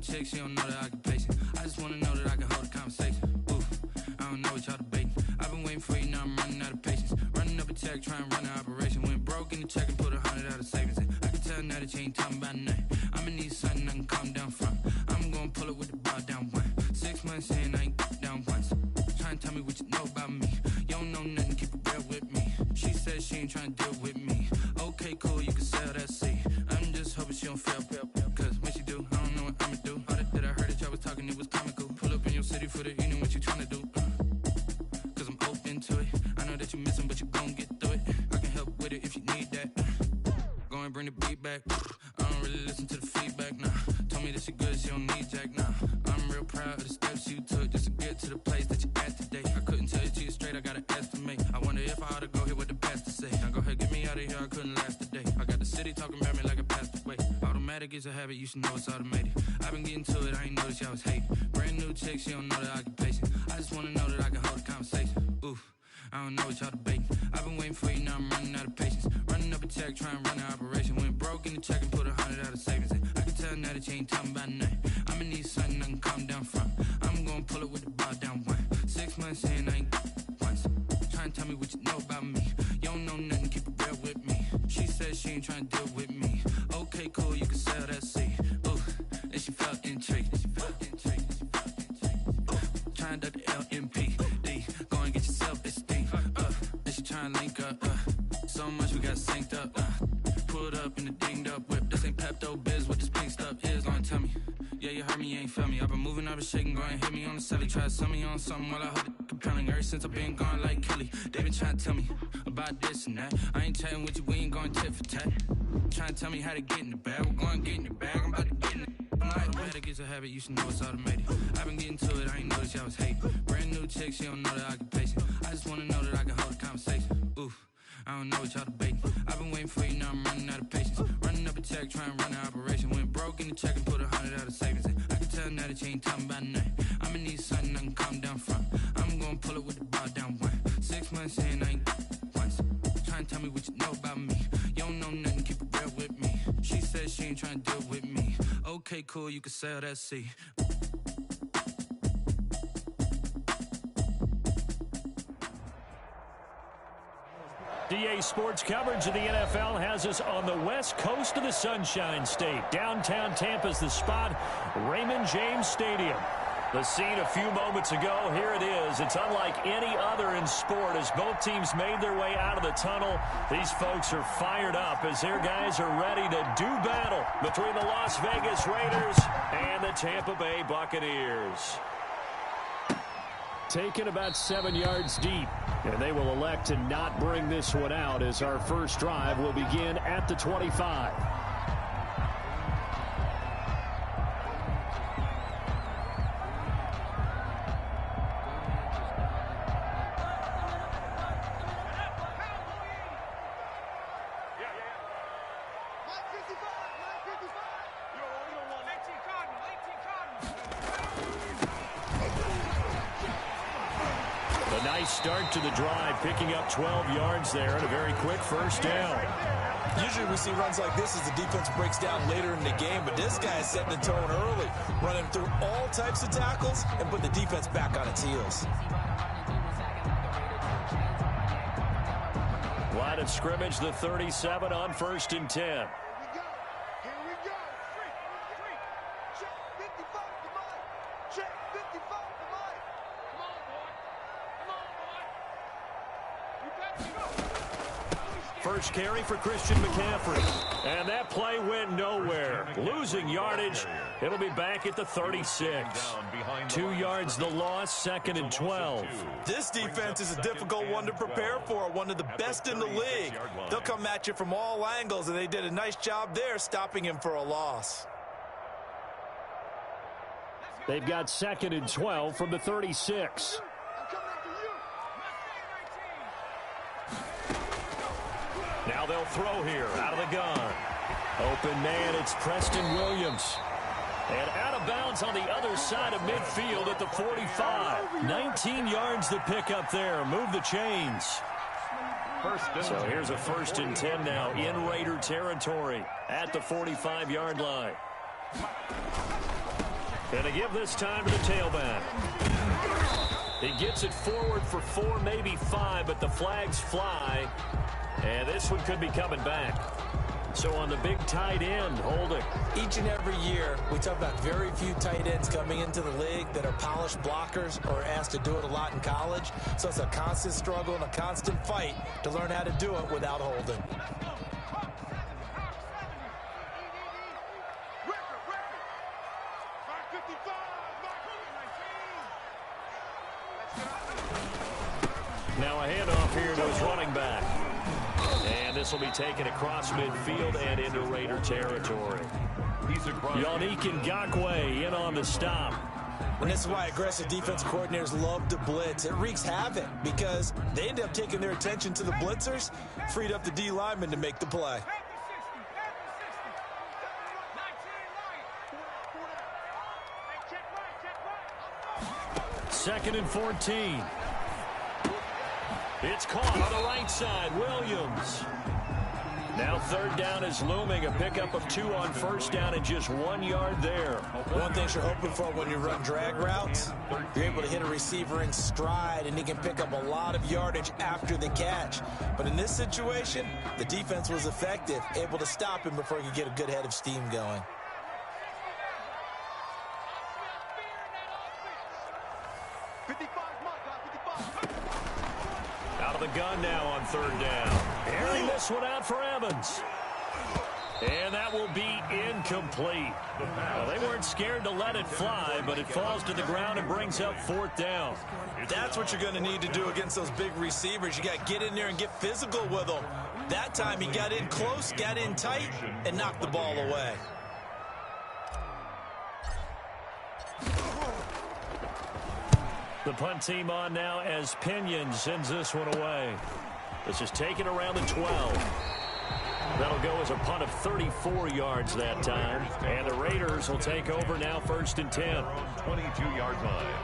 Chick, she don't know that I can patient. I just wanna know that I can hold a conversation. Ooh, I don't know what y'all debating. I've been waiting for you, now I'm running out of patience. Running up a check, trying to run an operation. Went broke in the check and put 100 out of savings in. I can tell now that you ain't talking about nothing. I'ma need something I can calm down from. I'm gonna pull it with the bar down one. 6 months in, I ain't down once. Trying to tell me what you know about me. You don't know nothing, keep it real with me. She said she ain't trying to deal with me. Okay, cool, you can sell that seed. I'm just hoping she don't fail. Cause when she do, I don't know what I'ma do. All that I heard that y'all was talking, it was comical. Pull up in your city for the evening, what you tryna do? Cause I'm open to it. I know that you missing, but you gon' get through it. I can help with it if you need that. Go and bring the beat back. I don't really listen to the feedback, nah. Told me that she good, she don't need jack, nah. I'm real proud of the steps you took just to get to the place that you at today. I couldn't tell you to you straight, I gotta estimate. I wonder if I ought to go here with the pastor say. Now go ahead, get me out of here, I couldn't last a day. I got the city talking about me like a pastor way. Automatic is a habit, you should know it's automated. I've been getting to it, I ain't noticed y'all was hating. Brand new chick, she don't know that I can patient. I just wanna know that I can hold a conversation. Ooh, I don't know what y'all debating. I've been waiting for you, now I'm running out of patience. Running up a check, trying to run an operation. Went broke in the check and put 100 out of savings in. I can tell now that you ain't talking about nothing. I'ma need something I can calm down from. I'm gonna pull it with the bar down one. 6 months in, I ain't once. Trying to tell me what you know about me. You don't know nothing, keep it real with me. She said she ain't trying to deal with me. Okay, cool, you can sell that seed. Ooh, and she felt intrigued. Trying to the LMPD. Go and get your self-esteem. And she trying to link up. So much we got synced up. Pulled up in the dinged up whip. This ain't Pepto-Biz, what this pink stuff is. Long tell me. Yeah, you heard me, you ain't felt me. I've been moving, I've been shaking, go and hit me on the celly. Try to sell me on something while I hold it compelling. Ever since I've been gone like Kelly, they been trying to tell me about this and that. I ain't chatting with you, we ain't going tit for tat. Trying to tell me how to get in the bag. We're going to get in the bag, I'm about to get in it. Automatic is a habit, you should know it's automated. I've been getting to it, I ain't noticed y'all was hating. Brand new chick, she don't know that I can patient. I just wanna know that I can hold a conversation. Ooh, I don't know what y'all debating. I've been waiting for you, now I'm running out of patience. Running up a check, trying to run an operation. Went broke in the check and put 100 out of savings in. I can tell now that you ain't talking about nothing. I'ma need something I can calm down from. I'm gonna pull it with the bar down one. 6 months in, I ain't once. Trying to tell me what you know about me. You don't know nothing, keep it real with me. She said she ain't trying to deal with me. Okay, cool, you can sell that seed. DA Sports coverage of the NFL has us on the west coast of the Sunshine State. Downtown Tampa's the spot, Raymond James Stadium. The scene a few moments ago, here it is. It's unlike any other in sport as both teams made their way out of the tunnel. These folks are fired up as their guys are ready to do battle between the Las Vegas Raiders and the Tampa Bay Buccaneers. Taken about 7 yards deep, and they will elect to not bring this one out as our first drive will begin at the 25. Start to the drive, picking up 12 yards there and a very quick first down. Usually we see runs like this as the defense breaks down later in the game, but this guy is setting the tone early, running through all types of tackles and putting the defense back on its heels. Line of scrimmage, the 37 on 1st and 10. First carry for Christian McCaffrey. And that play went nowhere. Losing yardage. It'll be back at the 36. 2 yards the loss, 2nd and 12. This defense is a difficult one to prepare for, one of the best in the league. They'll come at you from all angles, and they did a nice job there stopping him for a loss. They've got 2nd and 12 from the 36. Now they'll throw here out of the gun. Open man, it's Preston Williams. And out of bounds on the other side of midfield at the 45. 19 yards to pick up there. Move the chains. So here's a 1st and 10 now in Raider territory at the 45-yard line. And to give this time to the tailback. He gets it forward for 4, maybe 5, but the flags fly. And this one could be coming back. So on the big tight end, holding. Each and every year, we talk about very few tight ends coming into the league that are polished blockers or asked to do it a lot in college. So it's a constant struggle and a constant fight to learn how to do it without holding. Now a handoff here to his running back. And this will be taken across midfield and into Raider territory. Yannick Ngakoue in on the stop. And this is why aggressive defense coordinators love to blitz. It wreaks havoc because they end up taking their attention to the blitzers, freed up the D lineman to make the play. Second and 14. It's caught on the right side. Williams. Now third down is looming. A pickup of 2 on first down and just 1 yard there. One thing you're hoping for when you run drag routes, you're able to hit a receiver in stride, and he can pick up a lot of yardage after the catch. But in this situation, the defense was effective, able to stop him before he could get a good head of steam going. Out of the gun now on third down. Airing this one out for Evans. And that will be incomplete. Well, they weren't scared to let it fly, but it falls to the ground and brings up fourth down. That's what you're going to need to do against those big receivers. You got to get in there and get physical with them. That time he got in close, got in tight, and knocked the ball away. The punt team on now as Pinion sends this one away. This is taken around the 12. That'll go as a punt of 34 yards that time. And the Raiders will take over now, first and 10. 22-yard line.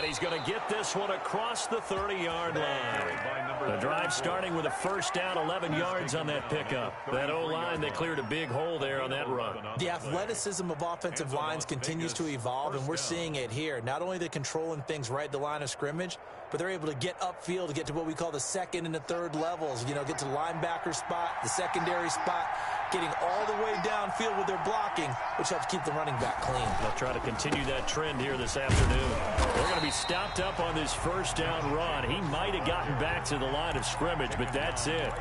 He's going to get this one across the 30-yard line. The drive starting with a first down, 11 yards on that pickup. That O-line, they cleared a big hole there on that run. The athleticism of offensive lines continues to evolve, and we're seeing it here. Not only are they controlling things right at the line of scrimmage, but they're able to get upfield to get to what we call the second and the third levels. You know, get to the linebacker spot, the secondary spot, getting all the way downfield with their blocking, which helps keep the running back clean. They'll try to continue that trend here this afternoon. They're going to be stopped up on this first down run. He might have gotten back to the line of scrimmage, but that's it.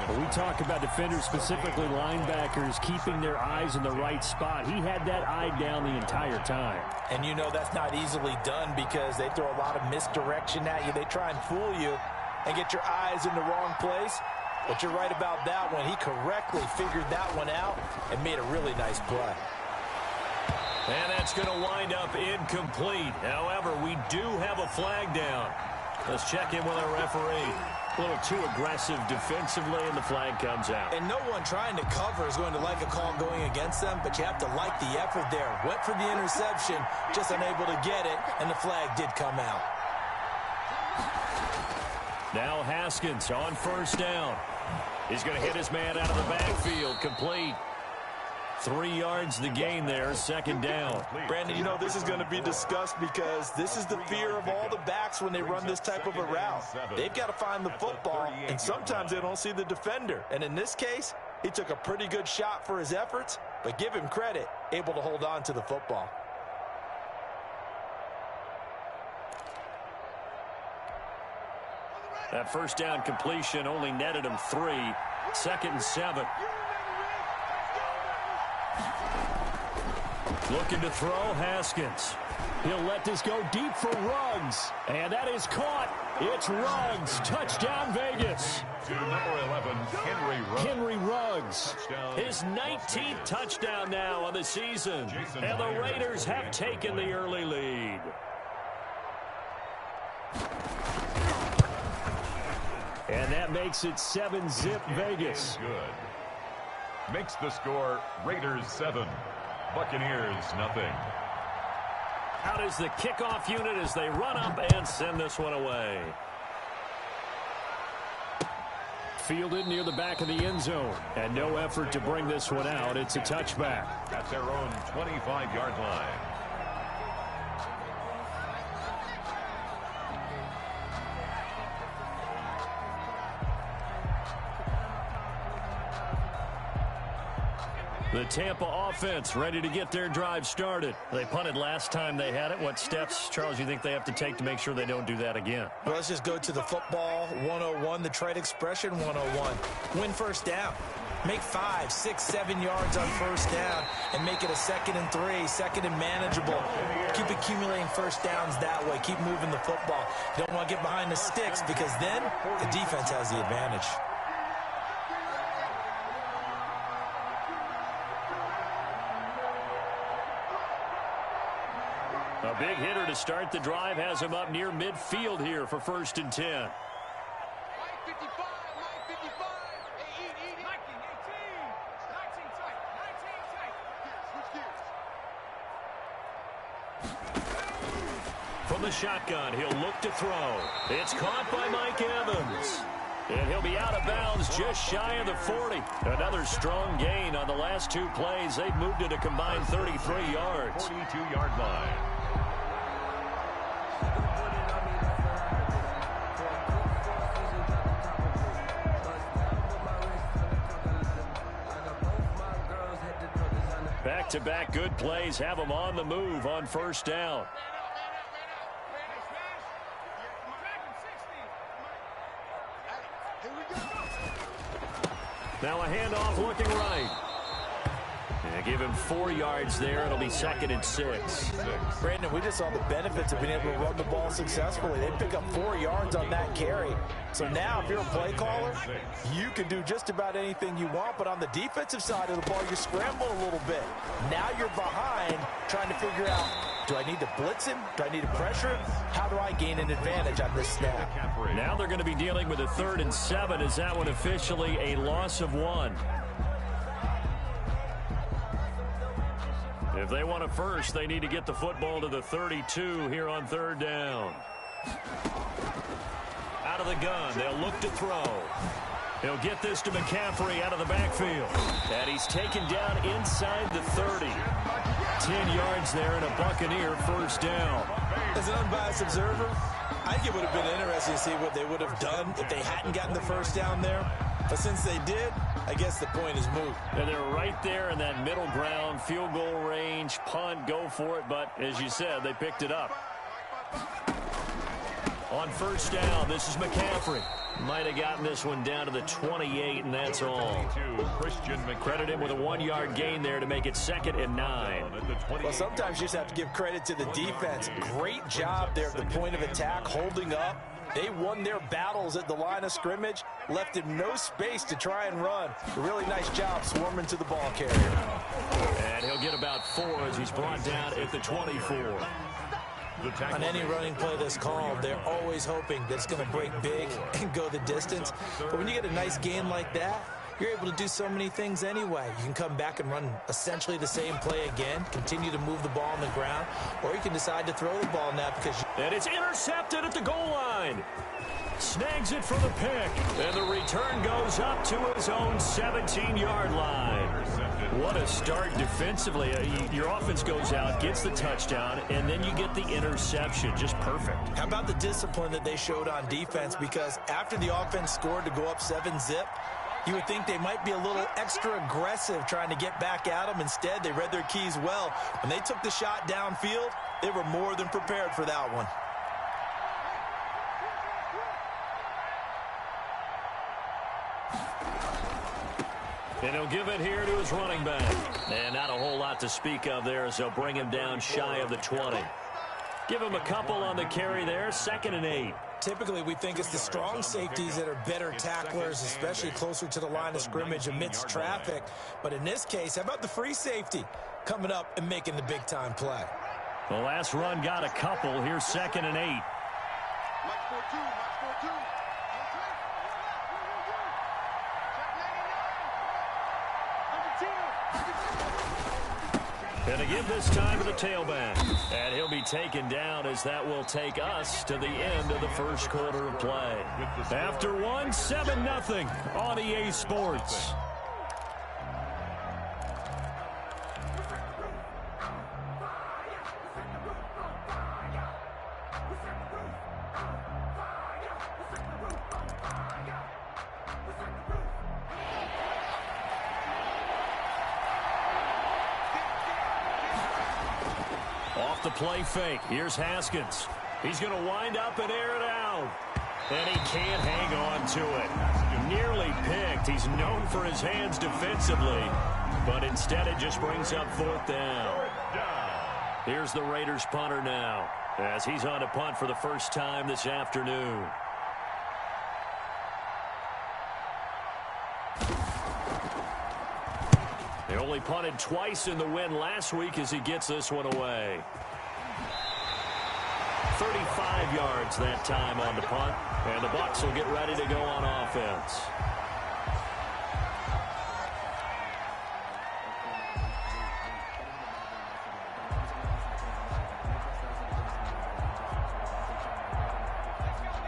When we talk about defenders, specifically linebackers, keeping their eyes in the right spot, he had that eye down the entire time. And you know that's not easily done because they throw a lot of misdirection at you. They try and fool you and get your eyes in the wrong place. But you're right about that one. He correctly figured that one out and made a really nice play. And that's going to wind up incomplete. However, we do have a flag down. Let's check in with our referee. A little too aggressive defensively, and the flag comes out. And no one trying to cover is going to like a call going against them, but you have to like the effort there. Went for the interception, just unable to get it, and the flag did come out. Now Haskins on first down. He's going to hit his man out of the backfield. Complete. 3 yards the gain there, second down. Brandon, you know this is going to be discussed because this is the fear of all the backs when they run this type of a route. They've got to find the football, and sometimes they don't see the defender. And in this case, he took a pretty good shot for his efforts, but give him credit, able to hold on to the football. That first down completion only netted him 3. Second and 7. Looking to throw, Haskins. He'll let this go deep for Ruggs. And that is caught. It's Ruggs. Touchdown, Vegas. To number 11, Henry Ruggs. Henry Ruggs. His 19th touchdown now on the season. And the Raiders have taken the early lead. And that makes it 7-zip Vegas. Good. Makes the score Raiders 7, Buccaneers nothing. Out is the kickoff unit as they run up and send this one away. Fielded near the back of the end zone. And no effort to bring this one out. It's a touchback. At their own 25-yard line. The Tampa offense ready to get their drive started. They punted last time they had it. What steps, Charles, you think they have to take to make sure they don't do that again? Well, let's just go to the football 101, the trade expression 101. Win first down. Make 5, 6, 7 yards on first down and make it a 2nd and 3, 2nd and manageable. Keep accumulating first downs that way. Keep moving the football. You don't want to get behind the sticks because then the defense has the advantage. A big hitter to start the drive has him up near midfield here for 1st and 10. From the shotgun, he'll look to throw. It's caught by Mike Evans. And he'll be out of bounds just shy of the 40. Another strong gain on the last 2 plays. They've moved it a combined 33 yards. 42-yard line. Back-to-back good plays have them on the move on first down. Now a handoff looking right. And give him 4 yards there. It'll be 2nd and 6. Brandon, we just saw the benefits of being able to run the ball successfully. They pick up 4 yards on that carry. So now if you're a play caller, you can do just about anything you want. But on the defensive side of the ball, you're scrambling a little bit. Now you're behind trying to figure out, do I need to blitz him? Do I need to pressure him? How do I gain an advantage on this snap? Now they're going to be dealing with a 3rd and 7. Is that one officially a loss of 1? If they want a first, they need to get the football to the 32 here on 3rd down. Out of the gun, they'll look to throw. He'll get this to McCaffrey out of the backfield. And he's taken down inside the 30. 10 yards there and a Buccaneer 1st down. As an unbiased observer, I think it would have been interesting to see what they would have done if they hadn't gotten the first down there. But since they did, I guess the point is moot. And they're right there in that middle ground, field goal range, punt, go for it. But as you said, they picked it up. On first down, this is McCaffrey. Might have gotten this one down to the 28, and that's all. Credit him with a 1-yard gain there to make it 2nd and 9. Well, sometimes you just have to give credit to the defense. Great job there at the point of attack, holding up. They won their battles at the line of scrimmage, left him no space to try and run. A really nice job swarming to the ball carrier. And he'll get about 4 as he's brought down at the 24. On any running play that's called, they're always hoping that it's going to break big and go the distance. But when you get a nice gain like that, you're able to do so many things anyway. You can come back and run essentially the same play again, continue to move the ball on the ground, or you can decide to throw the ball now because and it's intercepted at the goal line. Snags it for the pick. And the return goes up to his own 17-yard line. What a start defensively. Your offense goes out, gets the touchdown, and then you get the interception. Just perfect. How about the discipline that they showed on defense? Because after the offense scored to go up 7-zip, you would think they might be a little extra aggressive trying to get back at them. Instead, they read their keys well. When they took the shot downfield, they were more than prepared for that one. And he'll give it here to his running back. And not a whole lot to speak of there as they'll bring him down shy of the 20. Give him a couple on the carry there, 2nd and 8. Typically, we think it's the strong safeties that are better tacklers, especially closer to the line of scrimmage amidst traffic. But in this case, how about the free safety coming up and making the big-time play? The last run got a couple. Here's 2nd and 8. Going to give this time to the tailback. And he'll be taken down as that will take us to the end of the first quarter of play. After one, 7-0 on EA Sports. The play fake. Here's Haskins. He's going to wind up and air it out. And he can't hang on to it. Nearly picked. He's known for his hands defensively. But instead it just brings up fourth down. Here's the Raiders punter now, as he's on to punt for the first time this afternoon. They only punted twice in the win last week as he gets this one away. 35 yards that time on the punt, and the Bucs will get ready to go on offense.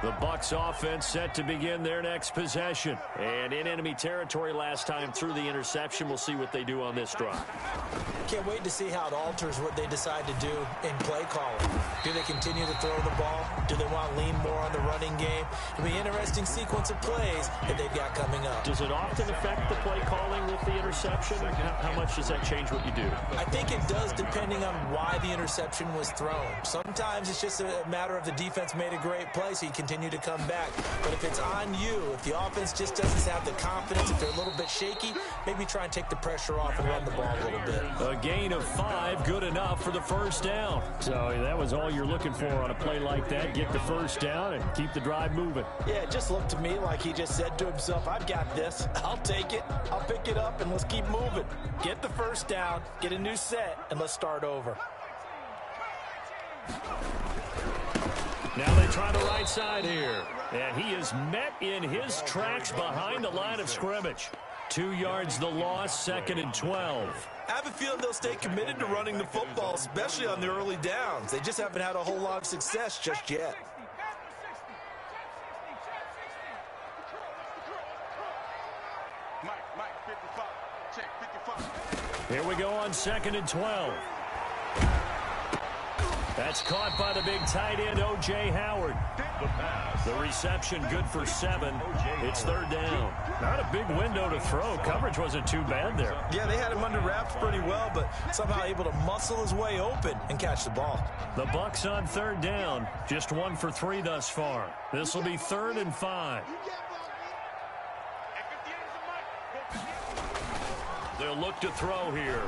The Bucs offense set to begin their next possession. And in enemy territory last time through the interception. We'll see what they do on this drive. Can't wait to see how it alters what they decide to do in play calling. Do they continue to throw the ball? Do they want to lean more on the running game? It'll be an interesting sequence of plays that they've got coming up. Does it often affect the play calling with the interception? How much does that change what you do? I think it does, depending on why the interception was thrown. Sometimes it's just a matter of the defense made a great play, so you continue to come back. But if it's on you, if the offense just doesn't have the confidence, if they're a little bit shaky, maybe try and take the pressure off and run the ball a little bit. A gain of 5, good enough for the first down. So that was all you're looking for on a play like that. Get the first down and keep the drive moving. Yeah, it just looked to me like he just said to himself, I've got this. I'll take it. I'll pick it up, and let's keep moving. Get the first down, get a new set, and let's start over. Now they try the right side here. And he is met in his tracks behind the line of scrimmage. 2 yards the loss, 2nd and 12. I have a feeling they'll stay committed to running the football, especially on the early downs. They just haven't had a whole lot of success just yet. Here we go on 2nd and 12. That's caught by the big tight end, O.J. Howard. The reception good for 7. It's 3rd down. Not a big window to throw. Coverage wasn't too bad there. Yeah, they had him under wraps pretty well, but somehow able to muscle his way open and catch the ball. The Bucs on 3rd down. Just 1 for 3 thus far. This will be 3rd and 5. They'll look to throw here.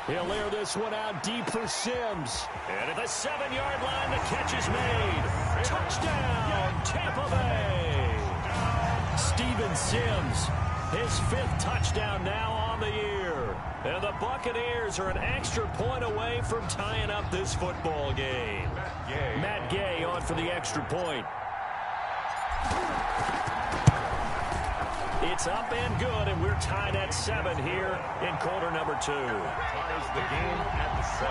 He'll air this one out deep for Sims. And at the 7-yard line, the catch is made. Touchdown, Tampa Bay. Steven Sims, his 5th touchdown now on the year. And the Buccaneers are an extra point away from tying up this football game. Matt Gay on for the extra point. It's up and good, and we're tied at 7 here in quarter number 2. Ties the game at 7.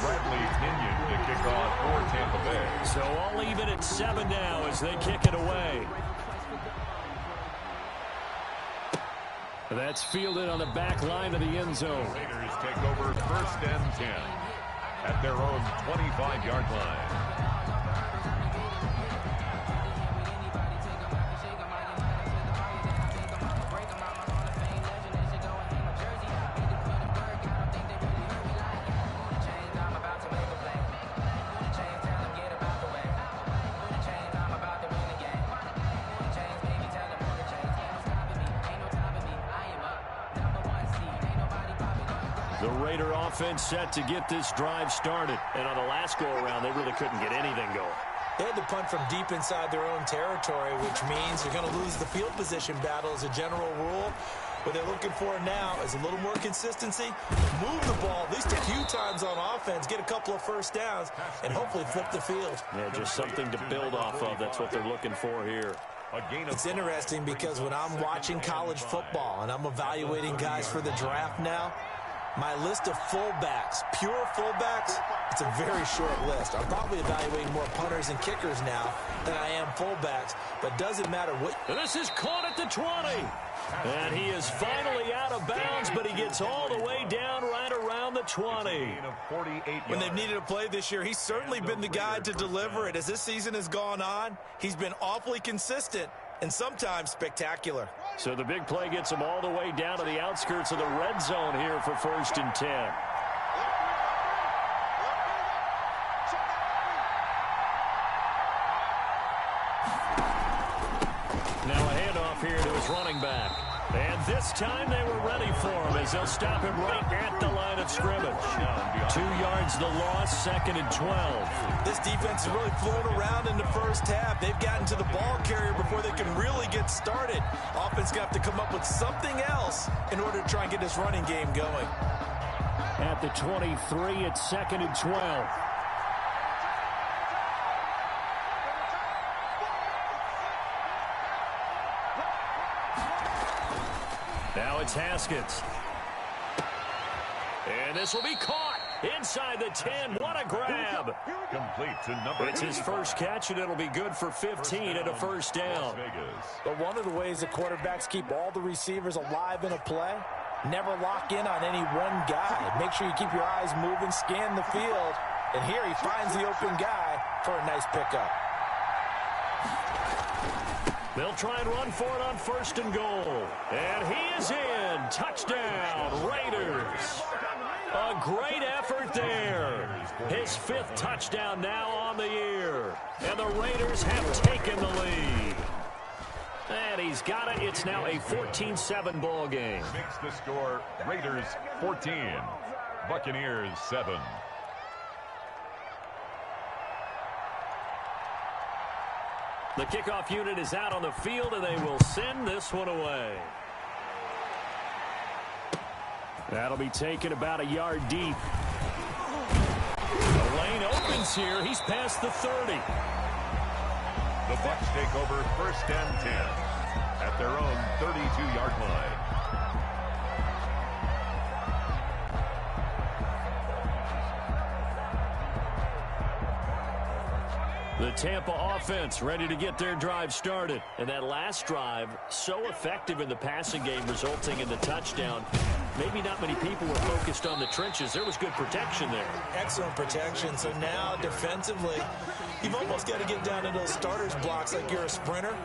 Bradley Pinion to kick off for Tampa Bay. So all even at 7 now as they kick it away. That's fielded on the back line of the end zone. Raiders take over 1st and 10 at their own 25-yard line. The Raider offense set to get this drive started. And on the last go-around, they really couldn't get anything going. They had to punt from deep inside their own territory, which means they're going to lose the field position battle as a general rule. What they're looking for now is a little more consistency, move the ball at least a few times on offense, get a couple of first downs, and hopefully flip the field. Yeah, just something to build off of. That's what they're looking for here. It's interesting because when I'm watching college football and I'm evaluating guys for the draft now, my list of fullbacks, pure fullbacks, it's a very short list. I'm probably evaluating more punters and kickers now than I am fullbacks, but doesn't matter what. This is caught at the 20. And he is finally out of bounds, but he gets all the way down right around the 20. When they've needed a play this year, he's certainly been the guy to deliver it. As this season has gone on, he's been awfully consistent and sometimes spectacular. So the big play gets him all the way down to the outskirts of the red zone here for 1st and 10. Now a handoff here to his running back. And this time they were ready for him as they'll stop him right at the line of scrimmage. 2 yards the loss, 2nd and 12. This defense has really flown around in the first half. They've gotten to the ball carrier before they can really get started. Offense going to have to come up with something else in order to try and get this running game going. At the 23, it's 2nd and 12. Now it's Haskins. And this will be caught inside the 10. What a grab. Complete to number It's his first catch, and it'll be good for 15 and a first down. But one of the ways the quarterbacks keep all the receivers alive in a play, never lock in on any one guy. Make sure you keep your eyes moving, scan the field. And here he finds the open guy for a nice pickup. They'll try and run for it on 1st and goal. And he is in. Touchdown, Raiders. A great effort there. His 5th touchdown now on the year. And the Raiders have taken the lead. And he's got it. It's now a 14-7 ball game. Makes the score Raiders 14, Buccaneers 7. The kickoff unit is out on the field, and they will send this one away. That'll be taken about a yard deep. The lane opens here. He's past the 30. The Bucs take over 1st and 10 at their own 32-yard line. The Tampa offense ready to get their drive started. And that last drive, so effective in the passing game, resulting in the touchdown. Maybe not many people were focused on the trenches. There was good protection there. Excellent protection. So now defensively, you've almost got to get down to those starters blocks like you're a sprinter.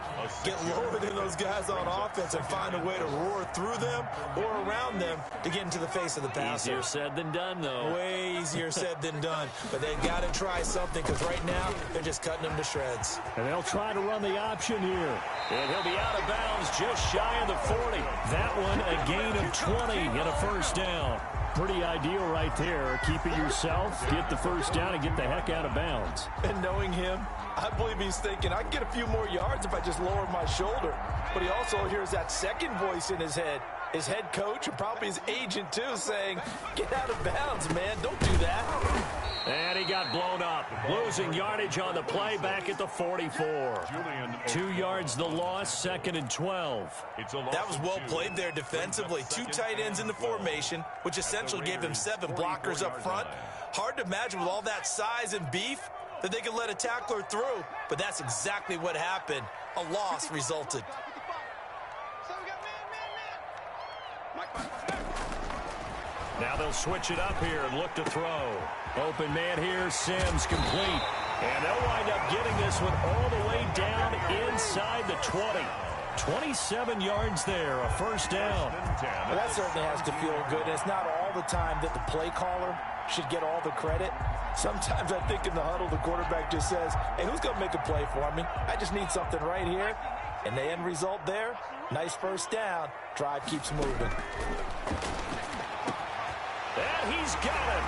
Get lower than those guys on offense and find a way to roar through them or around them to get into the face of the passer. Easier said than done, though. Way easier said than done. But they've got to try something because right now they're just cutting them to shreds. And they'll try to run the option here. And he'll be out of bounds just shy of the 40. That one a gain of 20 and a first down. Pretty ideal right there. Keep it yourself, get the first down, and get the heck out of bounds. And knowing him, I believe he's thinking, I can get a few more yards if I just lower my shoulder. But he also hears that second voice in his head. His head coach and probably his agent, too, saying, get out of bounds, man. Don't do that. And he got blown up. Losing yardage on the play back at the 44. 2 yards the loss, 2nd and 12. That was well played there defensively. 2 tight ends in the formation, which essentially gave them 7 blockers up front. Hard to imagine with all that size and beef that they could let a tackler through. But that's exactly what happened. A loss resulted. Now they'll switch it up here and look to throw. Open man here, Sims complete. And they'll wind up getting this one all the way down inside the 20. 27 yards there, a first down. Well, that certainly has to feel good. And it's not all the time that the play caller should get all the credit. Sometimes I think in the huddle, the quarterback just says, hey, who's going to make a play for me? I just need something right here. And the end result there, nice first down. Drive keeps moving. And he's got it.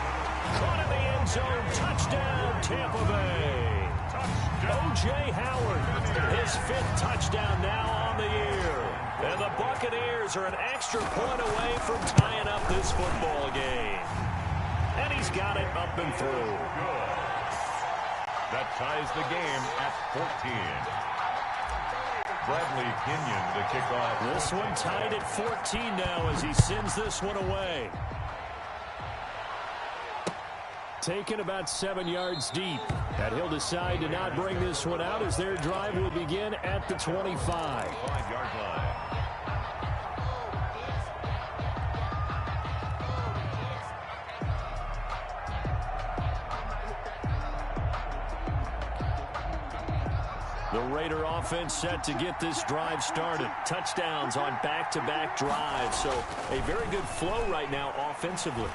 Caught in the end zone. Touchdown, Tampa Bay. O.J. Howard, his 5th touchdown now on the year. And the Buccaneers are an extra point away from tying up this football game. And he's got it up and through. That ties the game at 14. Bradley Kenyon to kick off. This one tied at 14 now as he sends this one away. Taken about 7 yards deep. And he'll decide to not bring this one out as their drive will begin at the 25. 5-yard line. The Raider offense set to get this drive started. Touchdowns on back-to-back drives. So a very good flow right now offensively.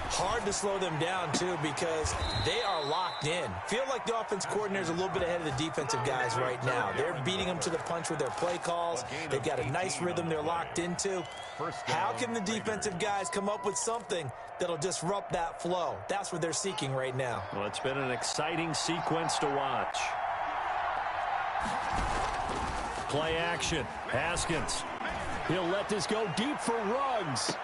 Hard to slow them down, too, because they are locked in. Feel like the offense coordinator's a little bit ahead of the defensive guys right now. They're beating them to the punch with their play calls. They've got a nice rhythm they're locked into. How can the defensive guys come up with something that'll disrupt that flow? That's what they're seeking right now. Well, it's been an exciting sequence to watch. Play action. Haskins. He'll let this go deep for Ruggs.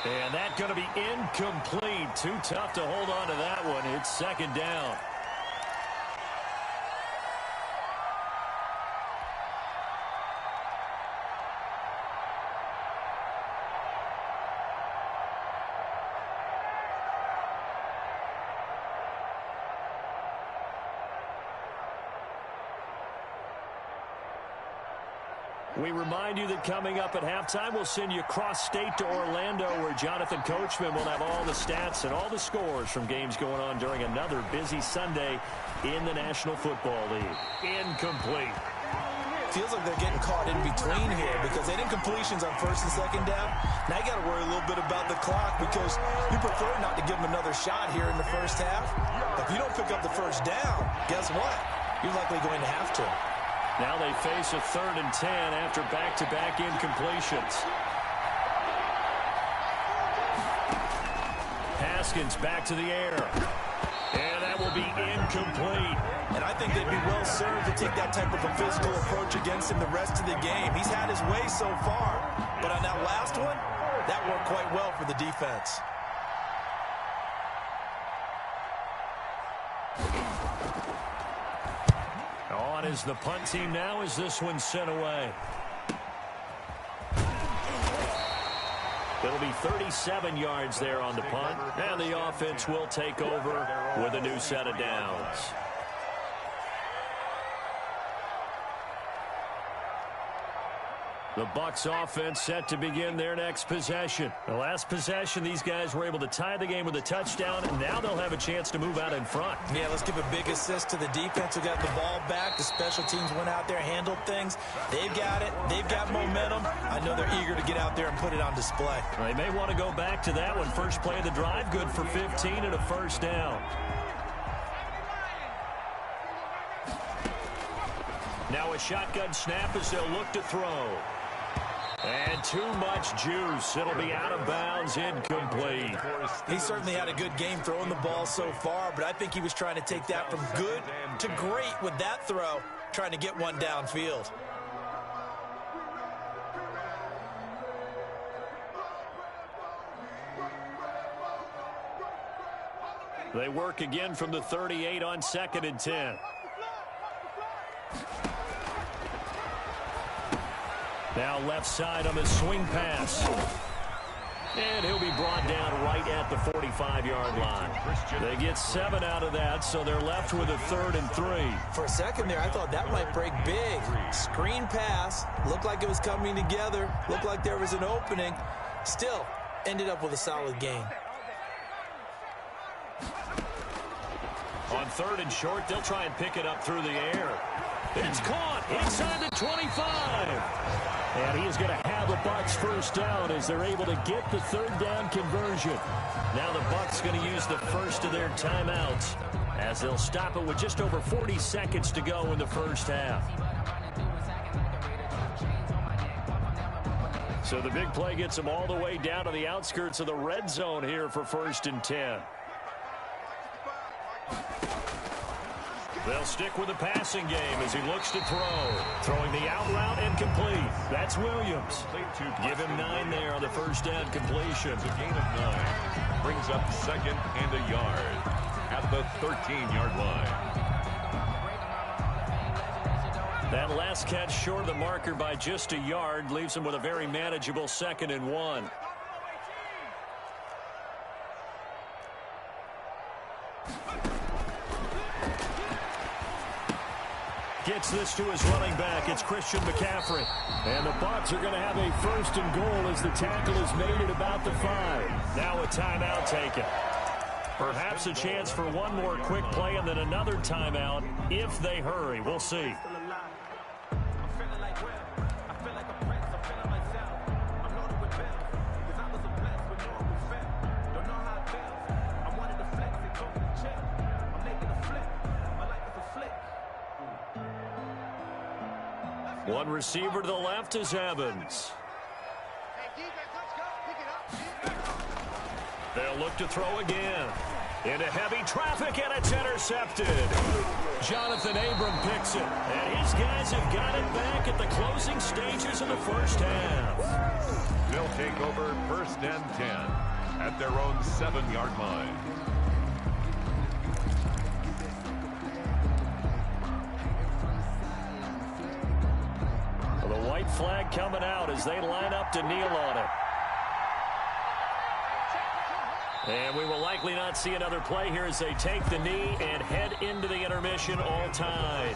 And that's going to be incomplete. Too tough to hold on to that one. It's second down. We remind you that coming up at halftime, we'll send you cross-state to Orlando, where Jonathan Coachman will have all the stats and all the scores from games going on during another busy Sunday in the National Football League. Incomplete. Feels like they're getting caught in between here because they did completions on first and second down. Now you got to worry a little bit about the clock because you prefer not to give them another shot here in the first half. If you don't pick up the first down, guess what? You're likely going to have to. Now they face a 3rd and 10 after back-to-back incompletions. Haskins back to the air. And that will be incomplete. And I think they'd be well served to take that type of a physical approach against him the rest of the game. He's had his way so far. But on that last one, that worked quite well for the defense. On is the punt team now as this one's sent away. It'll be 37 yards there on the punt. And the offense will take over with a new set of downs. The Bucs offense set to begin their next possession. The last possession, these guys were able to tie the game with a touchdown, and now they'll have a chance to move out in front. Yeah, let's give a big assist to the defense who got the ball back. The special teams went out there, handled things. They've got it. They've got momentum. I know they're eager to get out there and put it on display. They may want to go back to that one. First play of the drive, good for 15 and a first down. Now a shotgun snap as they'll look to throw. And too much juice. It'll be out of bounds, incomplete. He certainly had a good game throwing the ball so far, but I think he was trying to take that from good to great with that throw, trying to get one downfield. They work again from the 38 on 2nd and 10. Now left side on the swing pass. And he'll be brought down right at the 45-yard line. They get 7 out of that, so they're left with a 3rd and 3. For a second there, I thought that might break big. Screen pass. Looked like it was coming together. Looked like there was an opening. Still, ended up with a solid gain. On 3rd and short, they'll try and pick it up through the air. It's caught inside the 25. And he is going to have the Bucs first down as they're able to get the 3rd down conversion. Now the Bucs going to use the first of their timeouts as they'll stop it with just over 40 seconds to go in the first half. So the big play gets them all the way down to the outskirts of the red zone here for 1st and 10. They'll stick with the passing game as he looks to throw. Throwing the out route and complete. That's Williams. Give him 9 there on the first down completion. A gain of 9. Brings up 2nd and a yard at the 13-yard line. That last catch short of the marker by just a yard leaves him with a very manageable 2nd and 1. Gets this to his running back. It's Christian McCaffrey. And the Bucs are going to have a 1st and goal as the tackle is made at about the 5. Now a timeout taken. Perhaps a chance for one more quick play and then another timeout if they hurry. We'll see. One receiver to the left is Evans. They'll look to throw again. Into heavy traffic, and it's intercepted. Jonathan Abram picks it. And his guys have got it back at the closing stages of the first half. They'll take over 1st and 10 at their own 7-yard line. The white flag coming out as they line up to kneel on it. And we will likely not see another play here as they take the knee and head into the intermission all tied.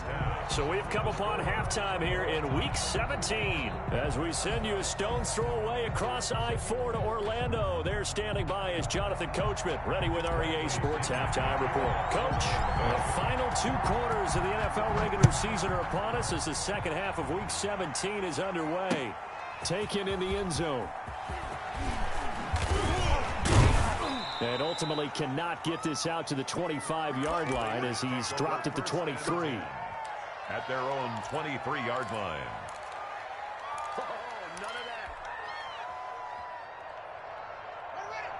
So we've come upon halftime here in Week 17. As we send you a stone's throw away across I-4 to Orlando. There standing by is Jonathan Coachman, ready with REA Sports Halftime Report. Coach, the final 2 quarters of the NFL regular season are upon us as the second half of Week 17 is underway. Taken in the end zone. And ultimately cannot get this out to the 25-yard line as he's dropped at the 23. At their own 23-yard line.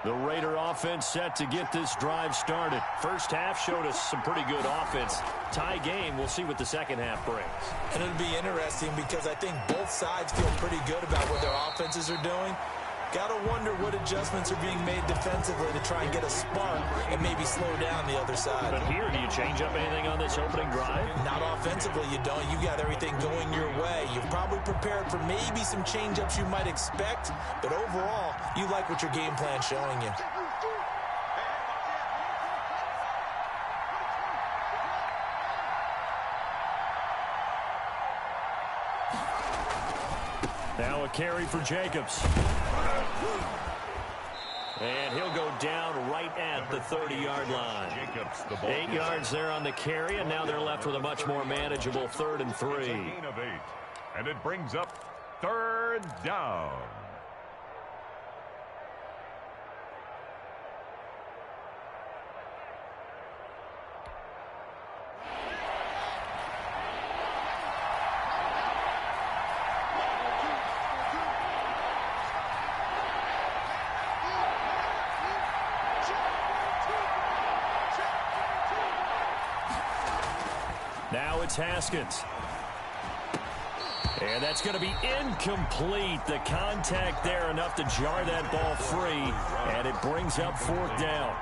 The Raider offense set to get this drive started. First half showed us some pretty good offense. Tie game, we'll see what the second half brings. And it'll be interesting because I think both sides feel pretty good about what their offenses are doing. Gotta wonder what adjustments are being made defensively to try and get a spark and maybe slow down the other side. But here, do you change up anything on this opening drive? Not offensively, you don't. You got everything going your way. You've probably prepared for maybe some change-ups you might expect, but overall, you like what your game plan's showing you. Now a carry for Jacobs. And he'll go down right at the 30-yard line. 8 yards there on the carry, and now they're left with a much more manageable 3rd and 3. And it brings up 3rd down. Now it's Haskins. And that's going to be incomplete. The contact there enough to jar that ball free, and it brings up 4th down.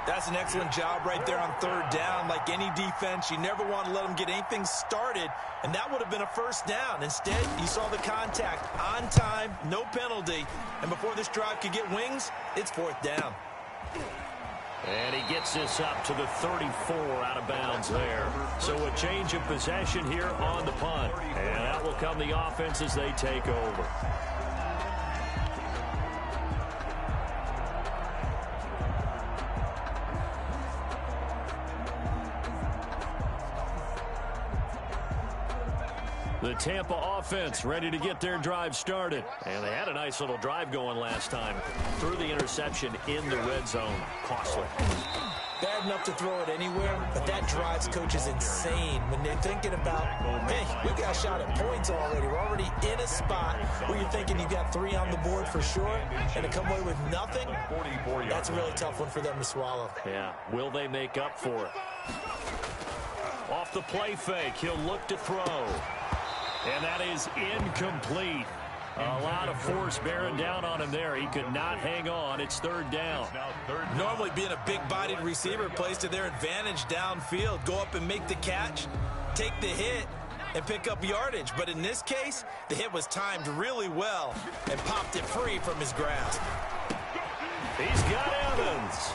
That's an excellent job right there on 3rd down. Like any defense, you never want to let them get anything started, and that would have been a 1st down. Instead, you saw the contact on time, no penalty, and before this drive could get wings, it's 4th down. And he gets this up to the 34 out of bounds there. So a change of possession here on the punt. And out will come the offense as they take over. The Tampa offense ready to get their drive started. And they had a nice little drive going last time. Threw the interception in the red zone. Costly. Bad enough to throw it anywhere, but that drives coaches insane when they're thinking about, hey, we got a shot at points already. We're already in a spot where you're thinking you got 3 on the board for sure, and to come away with nothing, that's a really tough one for them to swallow. Yeah. Will they make up for it? Off the play fake, he'll look to throw. And that is incomplete. A lot of force bearing down on him there. He could not hang on. It's 3rd down. Normally being a big-bodied receiver plays to their advantage downfield. Go up and make the catch, take the hit, and pick up yardage. But in this case, the hit was timed really well and popped it free from his grasp. He's got Evans.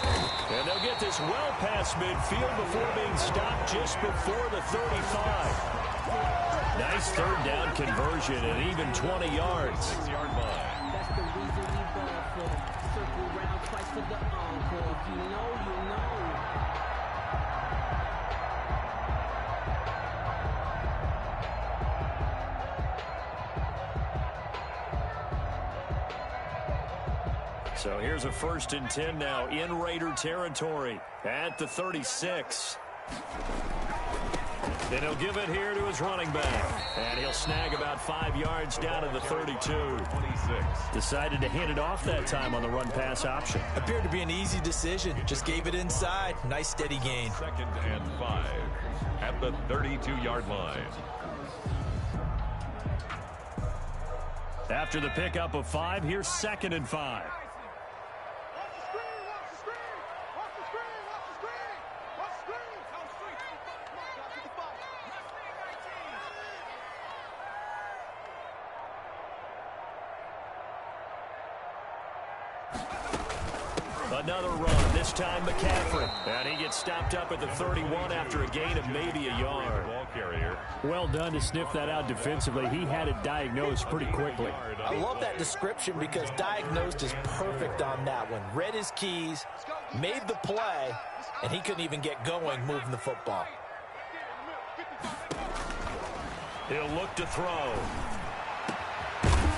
And they'll get this well past midfield before being stopped just before the 35. Nice third down conversion and even 20 yards. 6-yard line. That's the reason we ball for. Circle round twice for the encore. If you know, you know. So here's a 1st and 10 now in Raider territory at the 36. Then he'll give it here to his running back. And he'll snag about 5 yards down to the 32. 26. Decided to hand it off that time on the run-pass option. Appeared to be an easy decision. Just gave it inside. Nice steady gain. 2nd and 5 at the 32-yard line. After the pickup of 5, here's 2nd and 5. Another run, this time McCaffrey. And he gets stopped up at the 31 after a gain of maybe a yard. Ball carrier. Well done to sniff that out defensively. He had it diagnosed pretty quickly. I love that description because diagnosed is perfect on that one. Read his keys, made the play, and he couldn't even get going moving the football. He'll look to throw.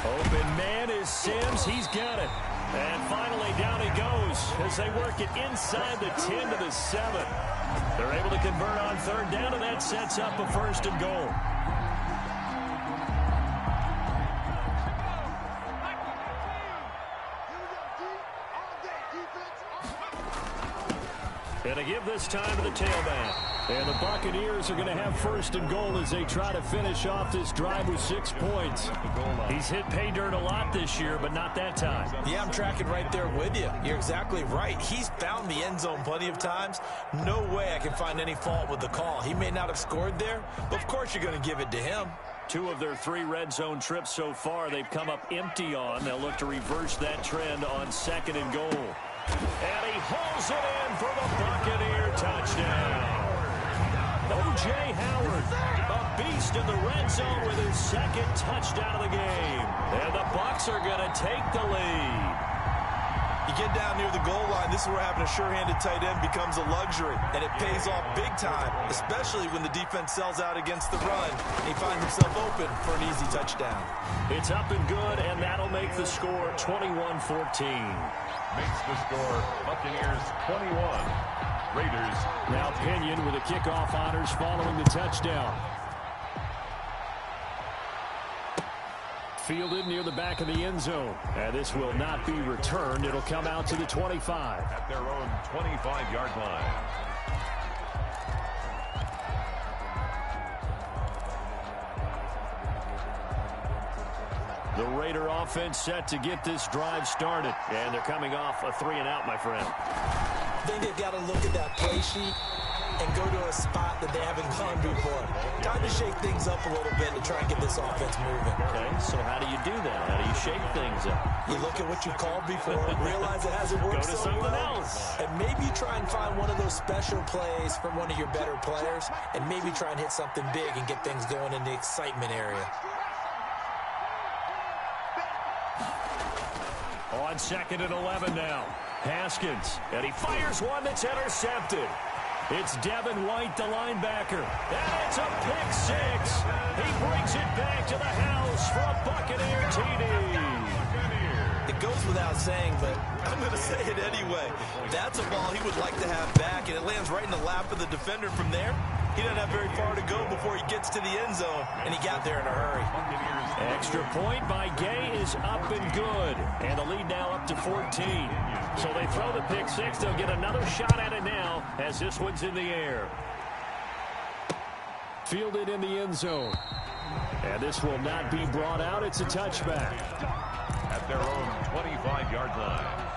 Open man is Sims. He's got it. And finally down he goes as they work it inside the 10 to the 7. They're able to convert on 3rd down, and that sets up a 1st and goal. And a give this time to the tailback. And the Buccaneers are going to have 1st and goal as they try to finish off this drive with 6 points. He's hit pay dirt a lot this year, but not that time. Yeah, I'm tracking right there with you. You're exactly right. He's found the end zone plenty of times. No way I can find any fault with the call. He may not have scored there, but of course you're going to give it to him. 2 of their 3 red zone trips so far they've come up empty on. They'll look to reverse that trend on 2nd and goal. And he hauls it in for the Buccaneer touchdown. O.J. Howard, a beast in the red zone with his 2nd touchdown of the game. And the Bucs are going to take the lead. You get down near the goal line, this is where having a sure-handed tight end becomes a luxury, and it pays off big time, especially when the defense sells out against the run, and he finds himself open for an easy touchdown. It's up and good, and that'll make the score 21-14. Makes the score Buccaneers 21. Raiders. Now Pinion with the kickoff honors following the touchdown. Fielded near the back of the end zone. And this will not be returned. It'll come out to the 25. At their own 25-yard line. The Raider offense set to get this drive started. And they're coming off a 3-and-out, my friend. I think they've got to look at that play sheet and go to a spot that they haven't gone before. Time to shake things up a little bit to try and get this offense moving. Okay, so how do you do that? How do you shake things up? You look at what you called before, realize it hasn't worked Go to so something well, else. and maybe try and find one of those special plays from one of your better players, and maybe try and hit something big and get things going in the excitement area. On 2nd and 11 now. Haskins, and he fires one that's intercepted. It's Devin White, the linebacker. And it's a pick 6. He brings it back to the house for a Buccaneer TD. It goes without saying, but I'm going to say it anyway. That's a ball he would like to have back, and it lands right in the lap of the defender from there. He doesn't have very far to go before he gets to the end zone, and he got there in a hurry. Extra point by Gay is up and good. And the lead now up to 14. So they throw the pick 6. They'll get another shot at it now as this one's in the air. Fielded in the end zone. And this will not be brought out. It's a touchback. At their own 25-yard line.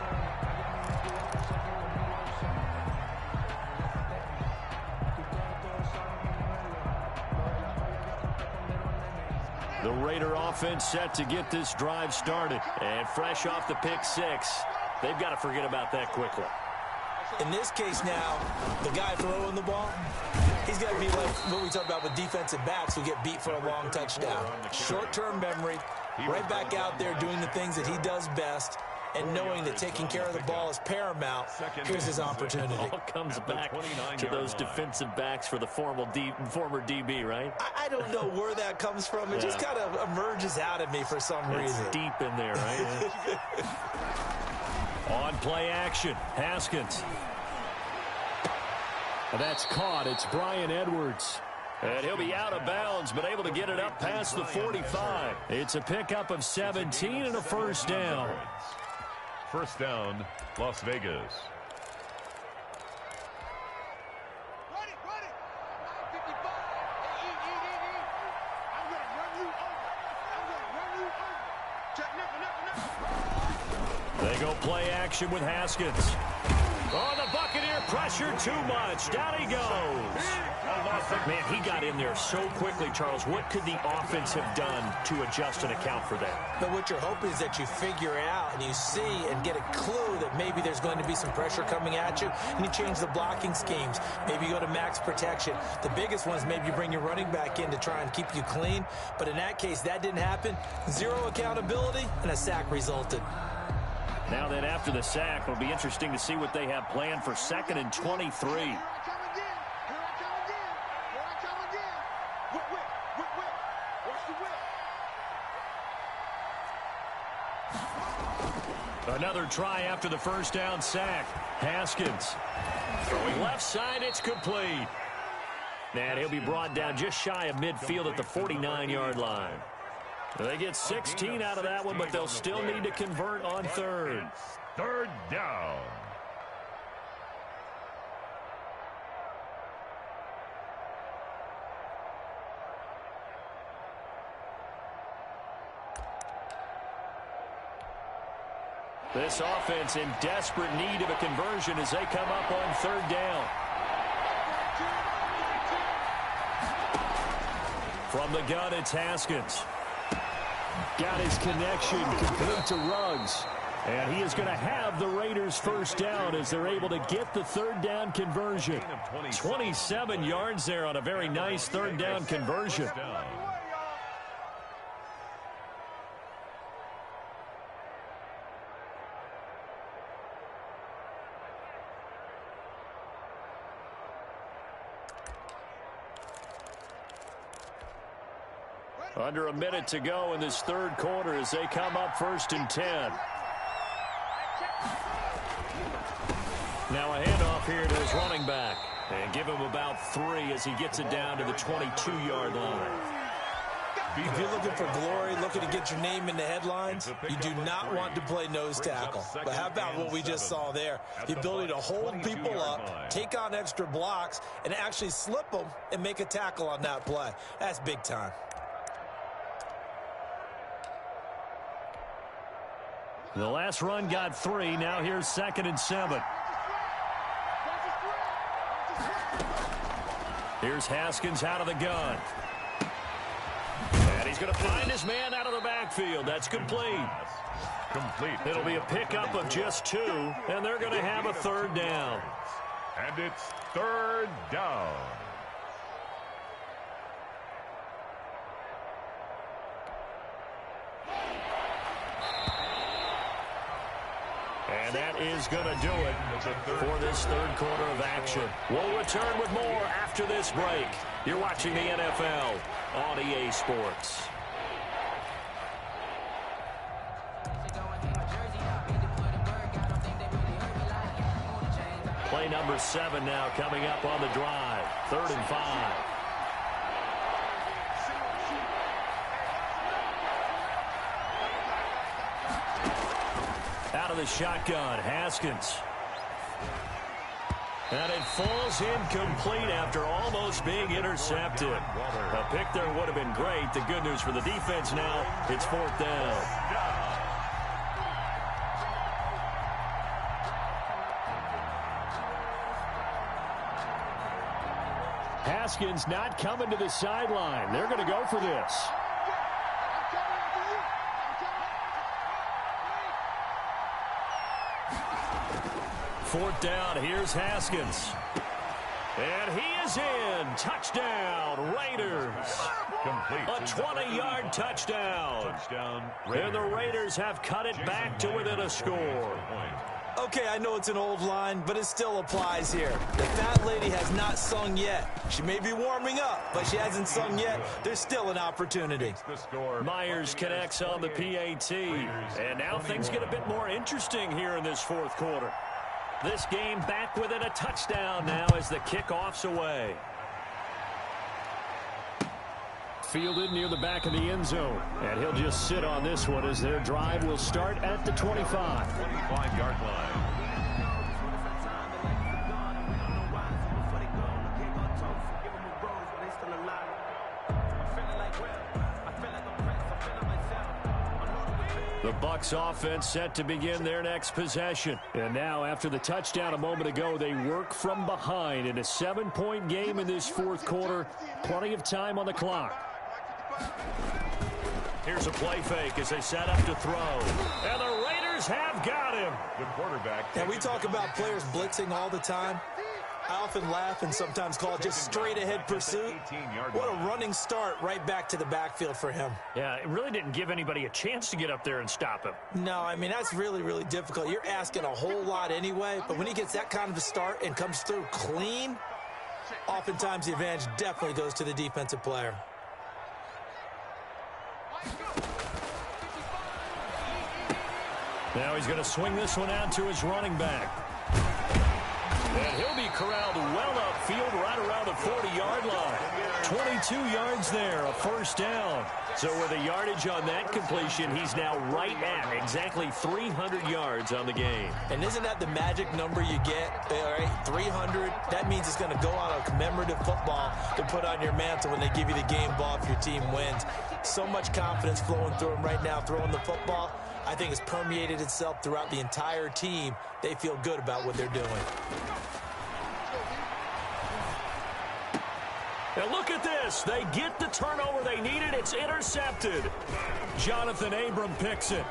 The Raider offense set to get this drive started. And fresh off the pick six, they've got to forget about that quickly. In this case now, the guy throwing the ball, he's got to be like what we talk about with defensive backs who get beat for a long touchdown. Short-term memory, right back out there doing the things that he does best, and knowing that taking care of the ball is paramount. Here's his opportunity. It all comes back to those defensive backs for the former DB, right? I don't know where that comes from. It just kind of emerges out of me for some reason. It's deep in there, right? On play action, Haskins. That's caught. It's Brian Edwards. And he'll be out of bounds, but able to get it up past the 45. It's a pickup of 17 and a first down. First down, Las Vegas. They go play action with Haskins. Oh, the Buccaneer pressure too much. Down he goes. Man, he got in there so quickly, Charles. What could the offense have done to adjust and account for that? But what you're hoping is that you figure out and you see and get a clue that maybe there's going to be some pressure coming at you, and you change the blocking schemes. Maybe you go to max protection. The biggest one is maybe you bring your running back in to try and keep you clean. But in that case, that didn't happen. Zero accountability, and a sack resulted. Now then, after the sack, it'll be interesting to see what they have planned for 2nd and 23. Another try after the first down sack. Haskins throwing left side. It's complete. And he'll be brought down just shy of midfield at the 49-yard line. They get 16 out of that one, but they'll still need to convert on third. Third down. This offense in desperate need of a conversion as they come up on third down. From the gun, it's Haskins. Got his connection complete to Ruggs. And he is going to have the Raiders first down as they're able to get the third down conversion. 27 yards there on a very nice third down conversion. Under a minute to go in this third quarter as they come up 1st and 10. Now a handoff here to his running back. And give him about 3 as he gets it down to the 22-yard line. If you're looking for glory, looking to get your name in the headlines, you do not want to play nose tackle. But how about what we just saw there? The ability to hold people up, take on extra blocks, and actually slip them and make a tackle on that play. That's big time. The last run got 3. Now here's 2nd and 7. Here's Haskins out of the gun. And he's going to find his man out of the backfield. That's complete. It'll be a pickup of just 2, and they're going to have a third down. And it's third down. And that is going to do it for this third quarter of action. We'll return with more after this break. You're watching the NFL on EA Sports. Play number 7 now coming up on the drive. 3rd and 5. Out of the shotgun, Haskins. And it falls incomplete after almost being intercepted. A pick there would have been great. The good news for the defense now, it's 4th down. Haskins not coming to the sideline. They're going to go for this. 4th down. Here's Haskins. And he is in. Touchdown, Raiders. Complete. A 20-yard touchdown. And the Raiders have cut it back to within a score. Okay, I know it's an old line, but it still applies here. The fat lady has not sung yet. She may be warming up, but she hasn't sung yet. There's still an opportunity. Myers connects on the PAT. And now things get a bit more interesting here in this 4th quarter. This game back within a touchdown now as the kickoff's away. Fielded near the back of the end zone. And he'll just sit on this one as their drive will start at the 25. 25-yard line. The Bucs offense set to begin their next possession. And now after the touchdown a moment ago, they work from behind in a 7-point game in this 4th quarter. Plenty of time on the clock. Here's a play fake as they set up to throw. And the Raiders have got him. The quarterback. Yeah, we talk about players blitzing all the time. I often laugh and sometimes call it just straight-ahead pursuit. What a running start right back to the backfield for him. Yeah, it really didn't give anybody a chance to get up there and stop him. No, I mean, that's really, really difficult. You're asking a whole lot anyway, but when he gets that kind of a start and comes through clean, oftentimes the advantage definitely goes to the defensive player. Now he's going to swing this one out to his running back. And he'll be corralled well upfield right around the 40-yard line. 22 yards there, a 1st down. So with the yardage on that completion, he's now right at exactly 300 yards on the game. And isn't that the magic number you get? All right, 300. That means it's going to go on a commemorative football to put on your mantle when they give you the game ball if your team wins. So much confidence flowing through him right now throwing the football. I think it's permeated itself throughout the entire team. They feel good about what they're doing. And look at this. They get the turnover they needed. It's intercepted. Jonathan Abram picks it.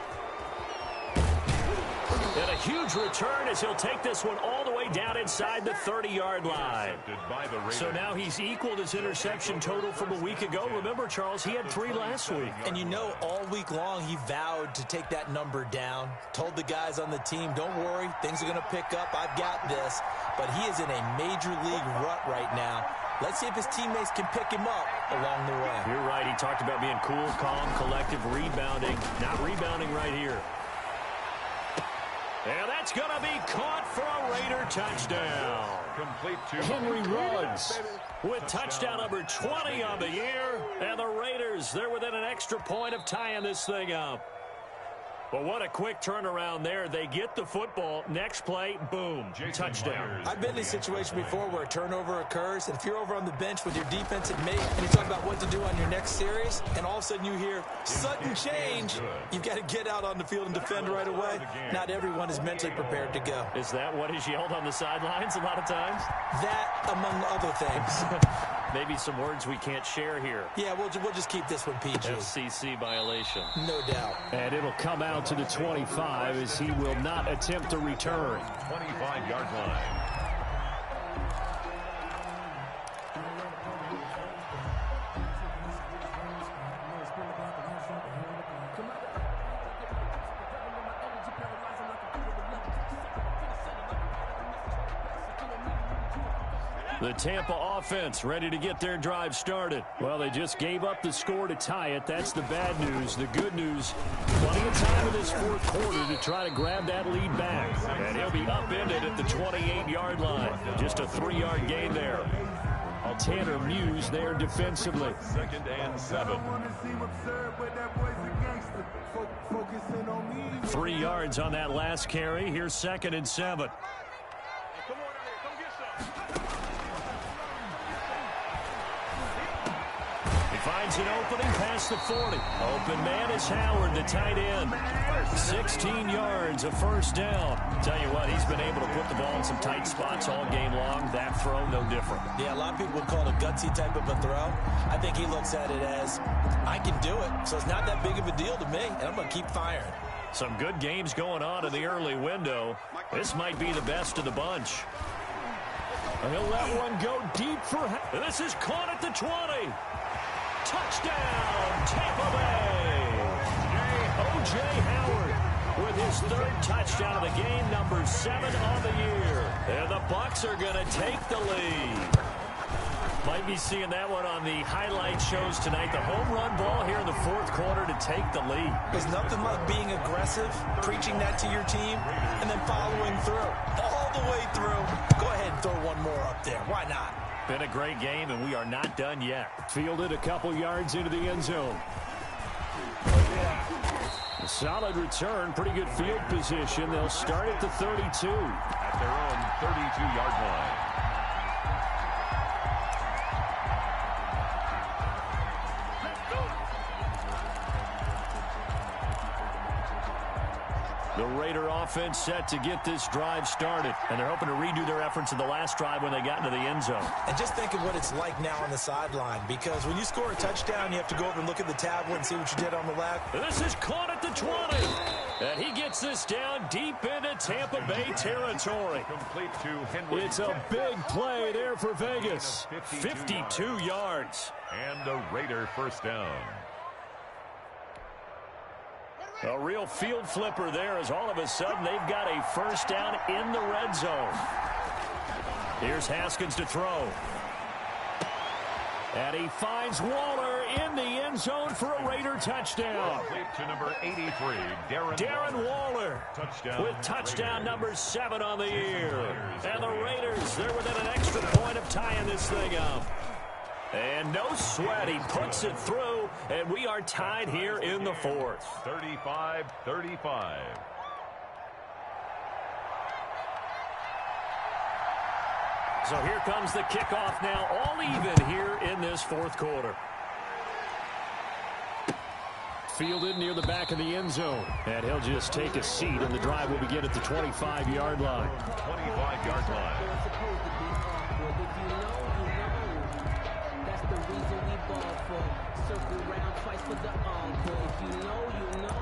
And a huge return as he'll take this one all the way down inside the 30-yard line. So now he's equaled his interception total from a week ago. Remember, Charles, he had 3 last week. And you know, all week long he vowed to take that number down. Told the guys on the team, don't worry, things are going to pick up. I've got this. But he is in a major league rut right now. Let's see if his teammates can pick him up along the way. You're right. He talked about being cool, calm, collective, rebounding. Not rebounding right here. And that's going to be caught for a Raider touchdown. Complete to Henry Ruggs with touchdown number 20 on the year. And the Raiders, they're within an extra point of tying this thing up. But what a quick turnaround there. They get the football. Next play, boom, touchdown. I've been in a situation before where a turnover occurs, and if you're over on the bench with your defensive mate and you talk about what to do on your next series, and all of a sudden you hear sudden change, you've got to get out on the field and defend right away. Not everyone is mentally prepared to go. Is that what is yelled on the sidelines a lot of times? That, among other things. Maybe some words we can't share here. Yeah, we'll just keep this one PG. FCC violation. No doubt. And it'll come out to the 25 as he will not attempt to return. 25-yard line. The Tampa offense ready to get their drive started. Well, they just gave up the score to tie it. That's the bad news. The good news, plenty of time in this 4th quarter to try to grab that lead back. And he'll be upended at the 28-yard line. Just a 3-yard gain there. Tanner Muse there defensively. 2nd and 7. 3 yards on that last carry. Here's 2nd and 7. Finds an opening past the 40. Open man is Howard, the tight end. 16 yards, a 1st down. Tell you what, he's been able to put the ball in some tight spots all game long. That throw, no different. Yeah, a lot of people would call it a gutsy type of a throw. I think he looks at it as, I can do it, so it's not that big of a deal to me, and I'm going to keep firing. Some good games going on in the early window. This might be the best of the bunch. He'll let one go deep for... This is caught at the 20. Touchdown, Tampa Bay. O.J. Howard with his third touchdown of the game, number 7 on the year. And the Bucs are going to take the lead. Might be seeing that one on the highlight shows tonight. The home run ball here in the fourth quarter to take the lead. There's nothing like being aggressive, preaching that to your team, and then following through. All the way through. Go ahead and throw one more up there. Why not? Been a great game, and we are not done yet. Fielded a couple yards into the end zone. A solid return, pretty good field position. They'll start at the 32. At their own 32-yard line. The Raider offense set to get this drive started, and they're hoping to redo their efforts in the last drive when they got into the end zone. And just think of what it's like now on the sideline, because when you score a touchdown, you have to go over and look at the tablet and see what you did on the left. This is caught at the 20, and he gets this down deep into Tampa Bay territory. Complete to Henry. It's a big play there for Vegas. 52 yards. And a Raider first down. A real field flipper there, as all of a sudden they've got a first down in the red zone. Here's Haskins to throw. And he finds Waller in the end zone for a Raider touchdown. To number 83, Darren Waller touchdown with touchdown number 7 on the year. And the Raiders, they're within an extra point of tying this thing up. And no sweat, he puts it through, and we are tied here in the fourth. 35-35. So here comes the kickoff now, all even here in this fourth quarter. Fielded near the back of the end zone. And he'll just take a seat, and the drive will begin at the 25-yard line. 25-yard line. Circle round twice for the encore. If you know, you know.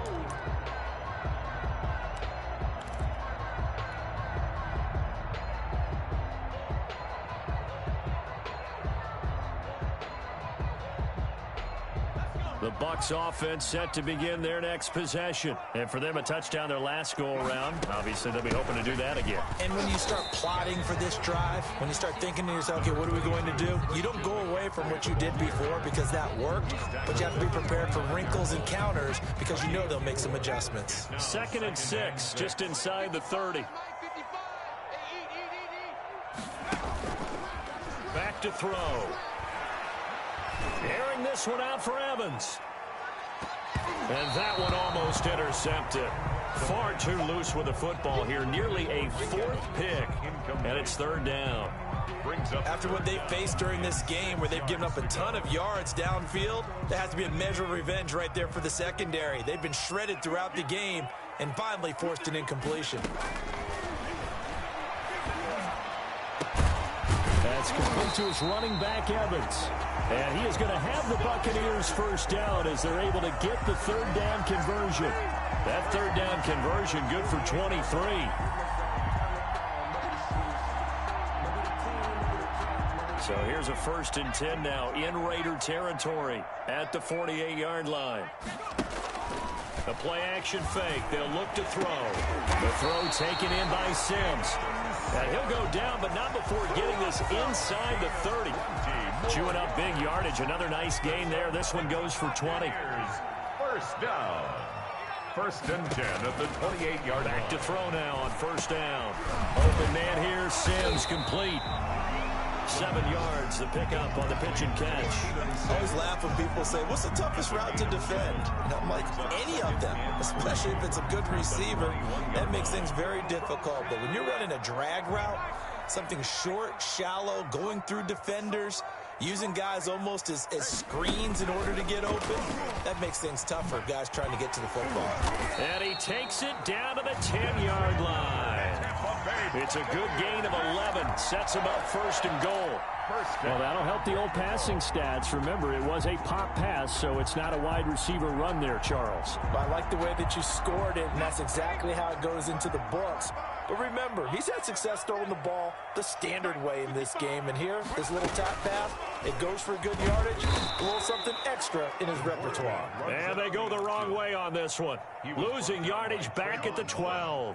The Bucs offense set to begin their next possession. And for them, a touchdown their last go-around. Obviously, they'll be hoping to do that again. And when you start plotting for this drive, when you start thinking to yourself, okay, what are we going to do? You don't go away from what you did before because that worked, but you have to be prepared for wrinkles and counters because you know they'll make some adjustments. 2nd and 6, just inside the 30. Back to throw. Airing this one out for Evans. And that one almost intercepted. Far too loose with the football here. Nearly a 4th pick. And it's 3rd down. After what they faced during this game where they've given up a ton of yards downfield, there has to be a measure of revenge right there for the secondary. They've been shredded throughout the game and finally forced an incompletion. That's complete to his running back, Evans. And he is going to have the Buccaneers first down as they're able to get the 3rd down conversion. That 3rd down conversion good for 23. So here's a 1st and 10 now in Raider territory at the 48-yard line. A play-action fake. They'll look to throw. The throw taken in by Sims. And he'll go down, but not before getting this inside the 30. Chewing up big yardage. Another nice gain there. This one goes for 20. First down. 1st and 10 at the 28-yard line. Back to throw now on 1st down. Open man here. Sims complete. 7 yards, the pickup on the pitch and catch. I always laugh when people say, what's the toughest route to defend? And I'm like, any of them, especially if it's a good receiver. That makes things very difficult. But when you're running a drag route, something short, shallow, going through defenders, using guys almost as screens in order to get open, that makes things tougher, guys trying to get to the football. And he takes it down to the 10-yard line. Tampa Bay It's a good gain of 11. Sets him up first and goal. Well, that'll help the old passing stats. Remember, it was a pop pass, so it's not a wide receiver run there, Charles. I like the way that you scored it, and that's exactly how it goes into the books. But remember, he's had success throwing the ball the standard way in this game. And here, this little tap pass, it goes for good yardage, a little something extra in his repertoire. And they go the wrong way on this one. Losing yardage back at the 12.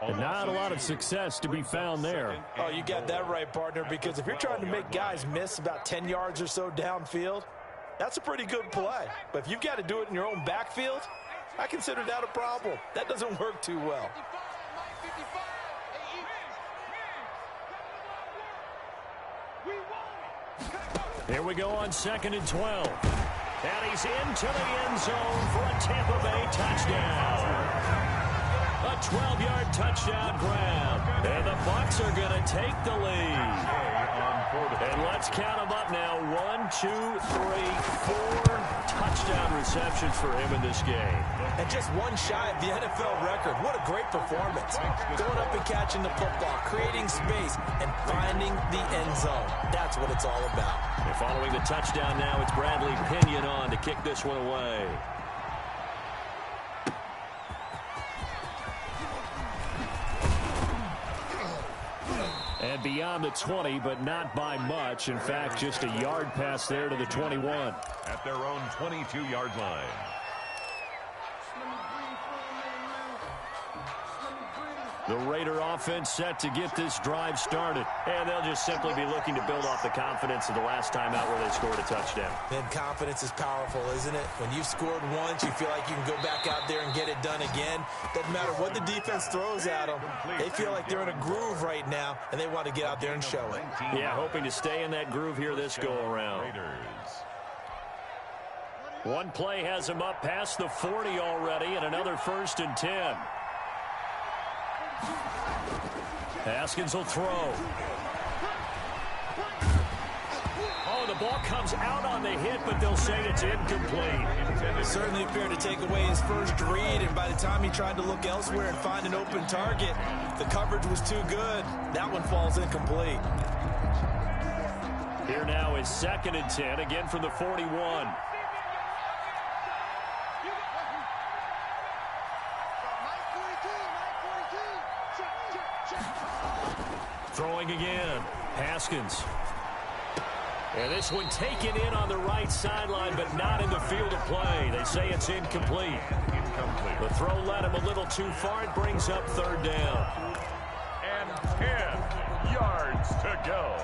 And not a lot of success to be found there. Oh, you got that right, partner, because if you're trying to make guys miss about 10 yards or so downfield, that's a pretty good play. But if you've got to do it in your own backfield, I consider that a problem. That doesn't work too well. Here we go on 2nd and 12. And he's into the end zone for a Tampa Bay touchdown. A 12-yard touchdown grab. And the Bucs are going to take the lead. And let's count them up now. 1, 2, 3, 4 touchdown receptions for him in this game. And just one shy of the NFL record. What a great performance. Going up and catching the football, creating space, and finding the end zone. That's what it's all about. And following the touchdown now, it's Bradley Pinion on to kick this one away. And beyond the 20, but not by much. In fact, just a yard pass there to the 21. At their own 22-yard line. The Raider offense set to get this drive started. And they'll just simply be looking to build off the confidence of the last time out where they scored a touchdown. Then confidence is powerful, isn't it? When you've scored once, you feel like you can go back out there and get it done again. Doesn't matter what the defense throws at them. They feel like they're in a groove right now, and they want to get out there and show it. Yeah, hoping to stay in that groove here this go-around. One play has him up past the 40 already, and another 1st and 10. Haskins will throw. Oh, the ball comes out on the hit, but they'll say it's incomplete. It certainly appeared to take away his first read, and by the time he tried to look elsewhere and find an open target, the coverage was too good. That one falls incomplete. Here now is 2nd and 10, again from the 41. Throwing again. Haskins. And this one taken in on the right sideline, but not in the field of play. They say it's incomplete. The throw led him a little too far. It brings up 3rd down. And 10 yards to go.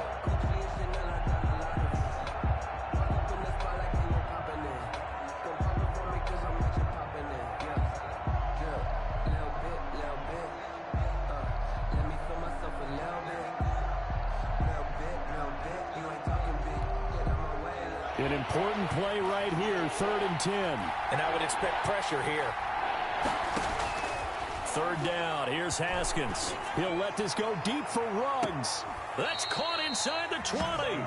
An important play right here, 3rd and 10. And I would expect pressure here. 3rd down. Here's Haskins. He'll let this go deep for Ruggs. That's caught inside the 20.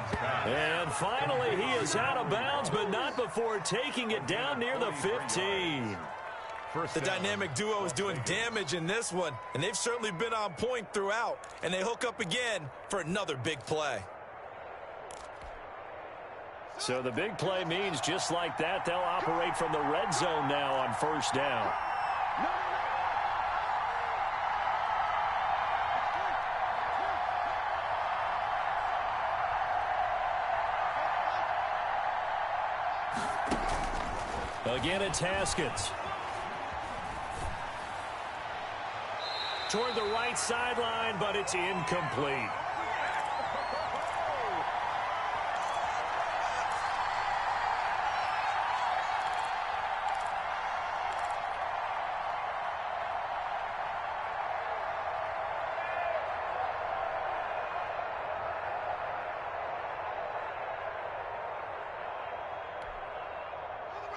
And finally, he is out of bounds, but not before taking it down near the 15. The dynamic duo is doing damage in this one, and they've certainly been on point throughout. And they hook up again for another big play. So the big play means just like that, they'll operate from the red zone now on 1st down. Again, it's Haskins. Toward the right sideline, but it's incomplete.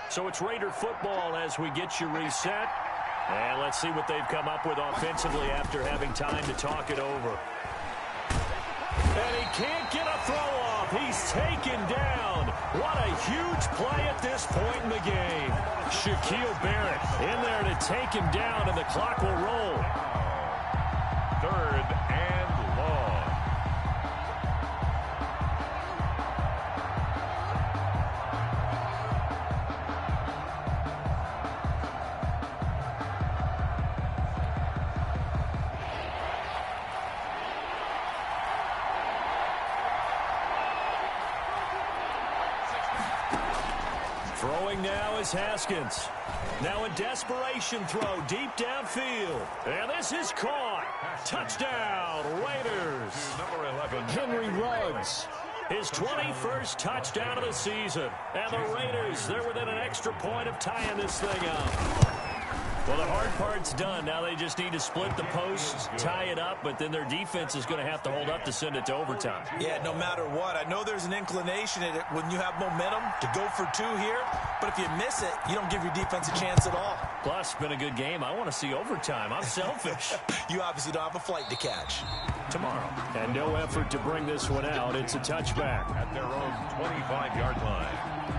So it's Raider football as we get you reset. And let's see what they've come up with offensively after having time to talk it over. And he can't get a throw off. He's taken down. What a huge play at this point in the game. Shaquille Barrett in there to take him down, and the clock will roll. 3rd Throwing now is Haskins. Now a desperation throw deep downfield. And this is caught. Touchdown, Raiders. Number 11, Henry Ruggs. His 21st touchdown of the season. And the Raiders, they're within an extra point of tying this thing up. Well, the hard part's done. Now they just need to split the posts, tie it up, but then their defense is going to have to hold up to send it to overtime. Yeah, no matter what. I know there's an inclination in it when you have momentum to go for two here, but if you miss it, you don't give your defense a chance at all. Plus, it's been a good game. I want to see overtime. I'm selfish. You obviously don't have a flight to catch. Tomorrow. And no effort to bring this one out. It's a touchback. at their own 25-yard line.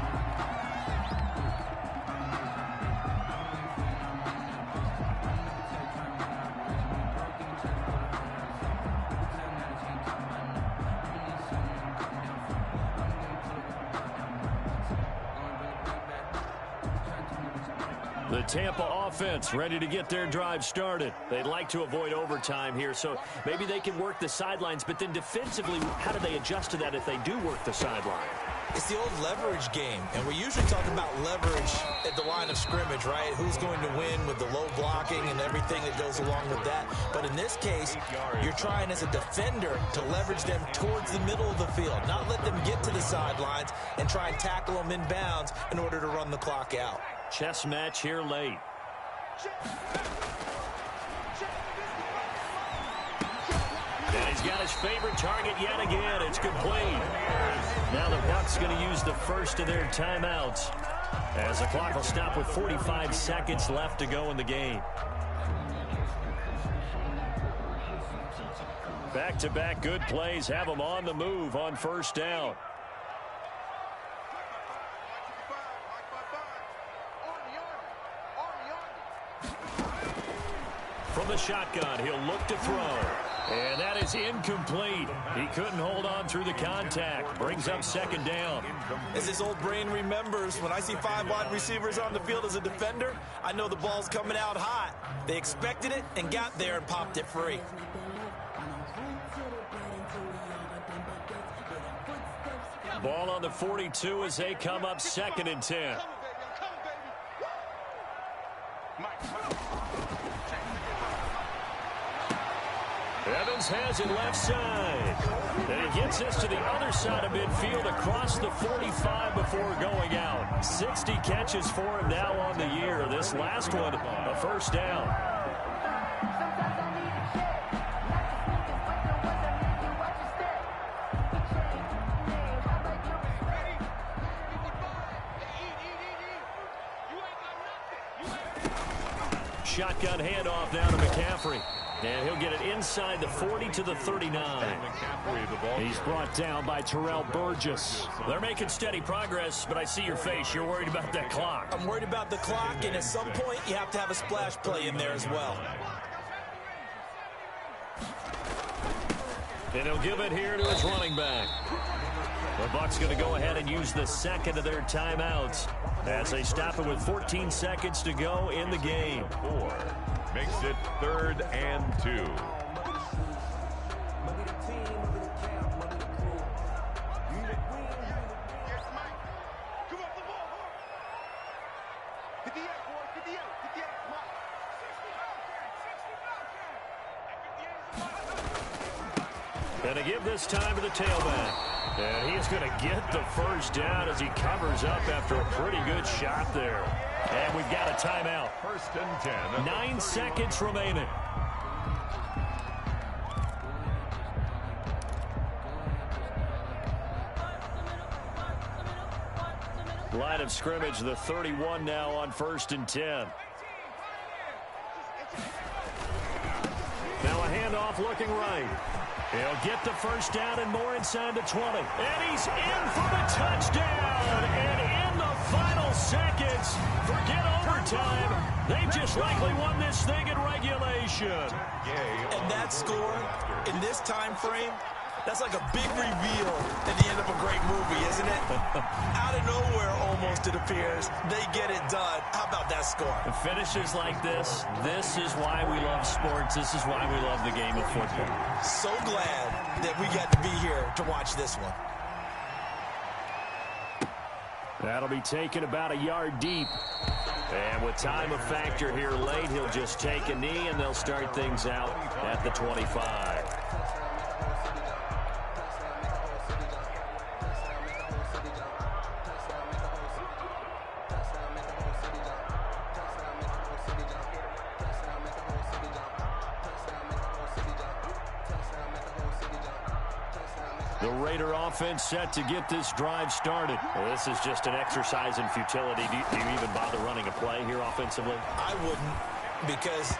The Tampa offense ready to get their drive started. They'd like to avoid overtime here, so maybe they can work the sidelines, but then defensively, how do they adjust to that if they do work the sideline? It's the old leverage game, and we usually talk about leverage at the line of scrimmage, right? Who's going to win with the low blocking and everything that goes along with that. But in this case, you're trying as a defender to leverage them towards the middle of the field, not let them get to the sidelines and try and tackle them in bounds in order to run the clock out. Chess match here late. And he's got his favorite target yet again. It's complete. Now the Bucs going to use the first of their timeouts as the clock will stop with 45 seconds left to go in the game. Back-to-back good plays have them on the move on first down. From the shotgun, he'll look to throw. And that is incomplete. He couldn't hold on through the contact. Brings up second down. As his old brain remembers, when I see 5 wide receivers on the field as a defender, I know the ball's coming out hot. They expected it and got there and popped it free. Ball on the 42 as they come up 2nd and 10. Evans has it left side. And he gets us to the other side of midfield across the 45 before going out. 60 catches for him now on the year. This last one, a first down. Shotgun handoff now to McCaffrey. And he'll get it inside the 40 to the 39. He's brought down by Terrell Burgess. They're making steady progress, but I see your face. You're worried about that clock. I'm worried about the clock, and at some point, you have to have a splash play in there as well. And he'll give it here to his running back. The Bucs going to go ahead and use the second of their timeouts as they stop it with 14 seconds to go in the game. 4 makes it 3rd and 2. And to give this time to the tailback. And he's going to get the first down as he covers up after a pretty good shot there. And we've got a timeout. 1st and 10. 9 seconds remaining. Line of scrimmage, the 31 now on 1st and 10. Now a handoff looking right. He'll get the first down and more inside the 20. And he's in for the touchdown. And in the final seconds, forget overtime. They just likely won this thing in regulation. And that score in this time frame, that's like a big reveal at the end of a great movie, isn't it? Out of nowhere, almost, it appears. They get it done. How about that score? The finishes like this is why we love sports. This is why we love the game of football. So glad that we got to be here to watch this one. That'll be taken about a yard deep. And with time a factor here late, he'll just take a knee, and they'll start things out at the 25. The Raider offense set to get this drive started. Well, this is just an exercise in futility. Do you even bother running a play here offensively? I wouldn't, because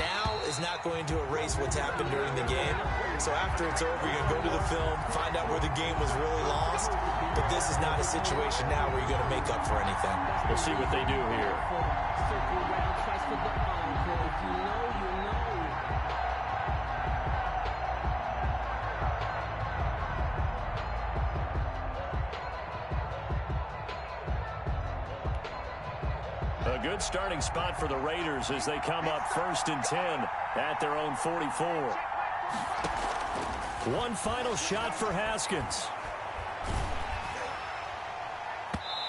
now is not going to erase what's happened during the game. So after it's over, you're going to go to the film, find out where the game was really lost. But this is not a situation now where you're going to make up for anything. We'll see what they do here. Circle around twice for the encore. If you know, you know. A good starting spot for the Raiders as they come up 1st and 10 at their own 44. One final shot for Haskins.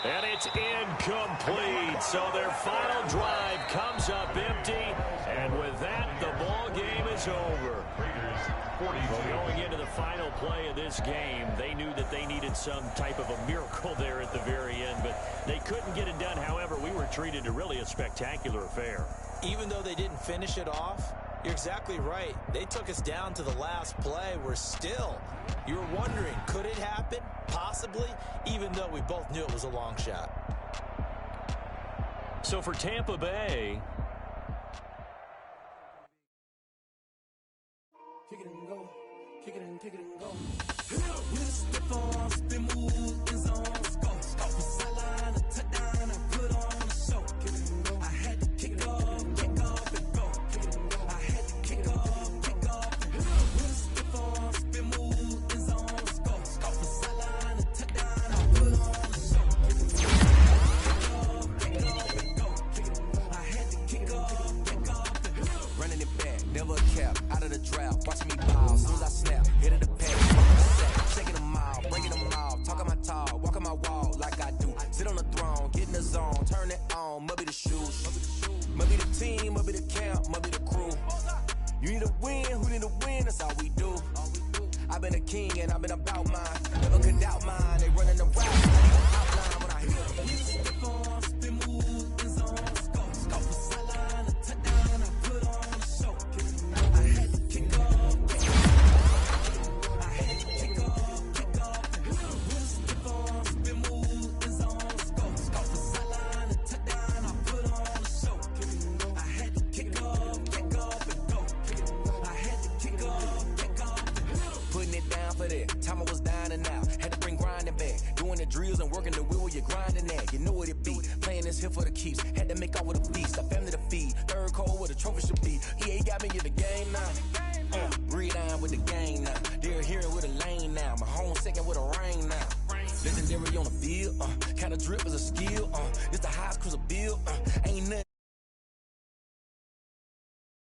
And it's incomplete. So their final drive comes up empty. And with that, the ball game is over. Well, going into the final play of this game, they knew that they needed some type of a miracle there at the very end, but they couldn't get it done. However, we were treated to really a spectacular affair. Even though they didn't finish it off, you're exactly right. They took us down to the last play. We're still, you were wondering, could it happen? Possibly, even though we both knew it was a long shot. So for Tampa Bay, kick it and go, kick it and go. With the form, spin move, in zone, go. Off the sideline, a touchdown, I put on a show. Kick it and go. I had to kick off and go. Kick it and go. I had to kick off and go. With the form, spin move, in zone, go. Off the sideline, a touchdown, I put on a show. Kick it and go. I had to kick off and go. Running it back, never cap, out of the drought. Watch me ball, as soon as I snap, hit of the pack, shaking them all, breaking them all, talking my talk, walking my walk like I do. Sit on the throne, get in the zone, turn it on, must be the shoes, must be the team, must be the camp, must be the crew. You need a win, who need a win, that's all we do. I've been a king and I've been about mine, never could doubt mine, they running the route, outline when I hit them. Time I was down and out, had to bring grinding back. Doing the drills and working the wheel where you're grinding at. You know what it be, playing this here for the keeps. Had to make out with a feast, a family to feed. Third cold where the trophy should be. EA got me in the game now. Breathe down with the game now. They're hearing with a lane now. My home second with a rain now. Legendary on the field, kind of drip is a skill. It's the highest cruiser bill, ain't nothing.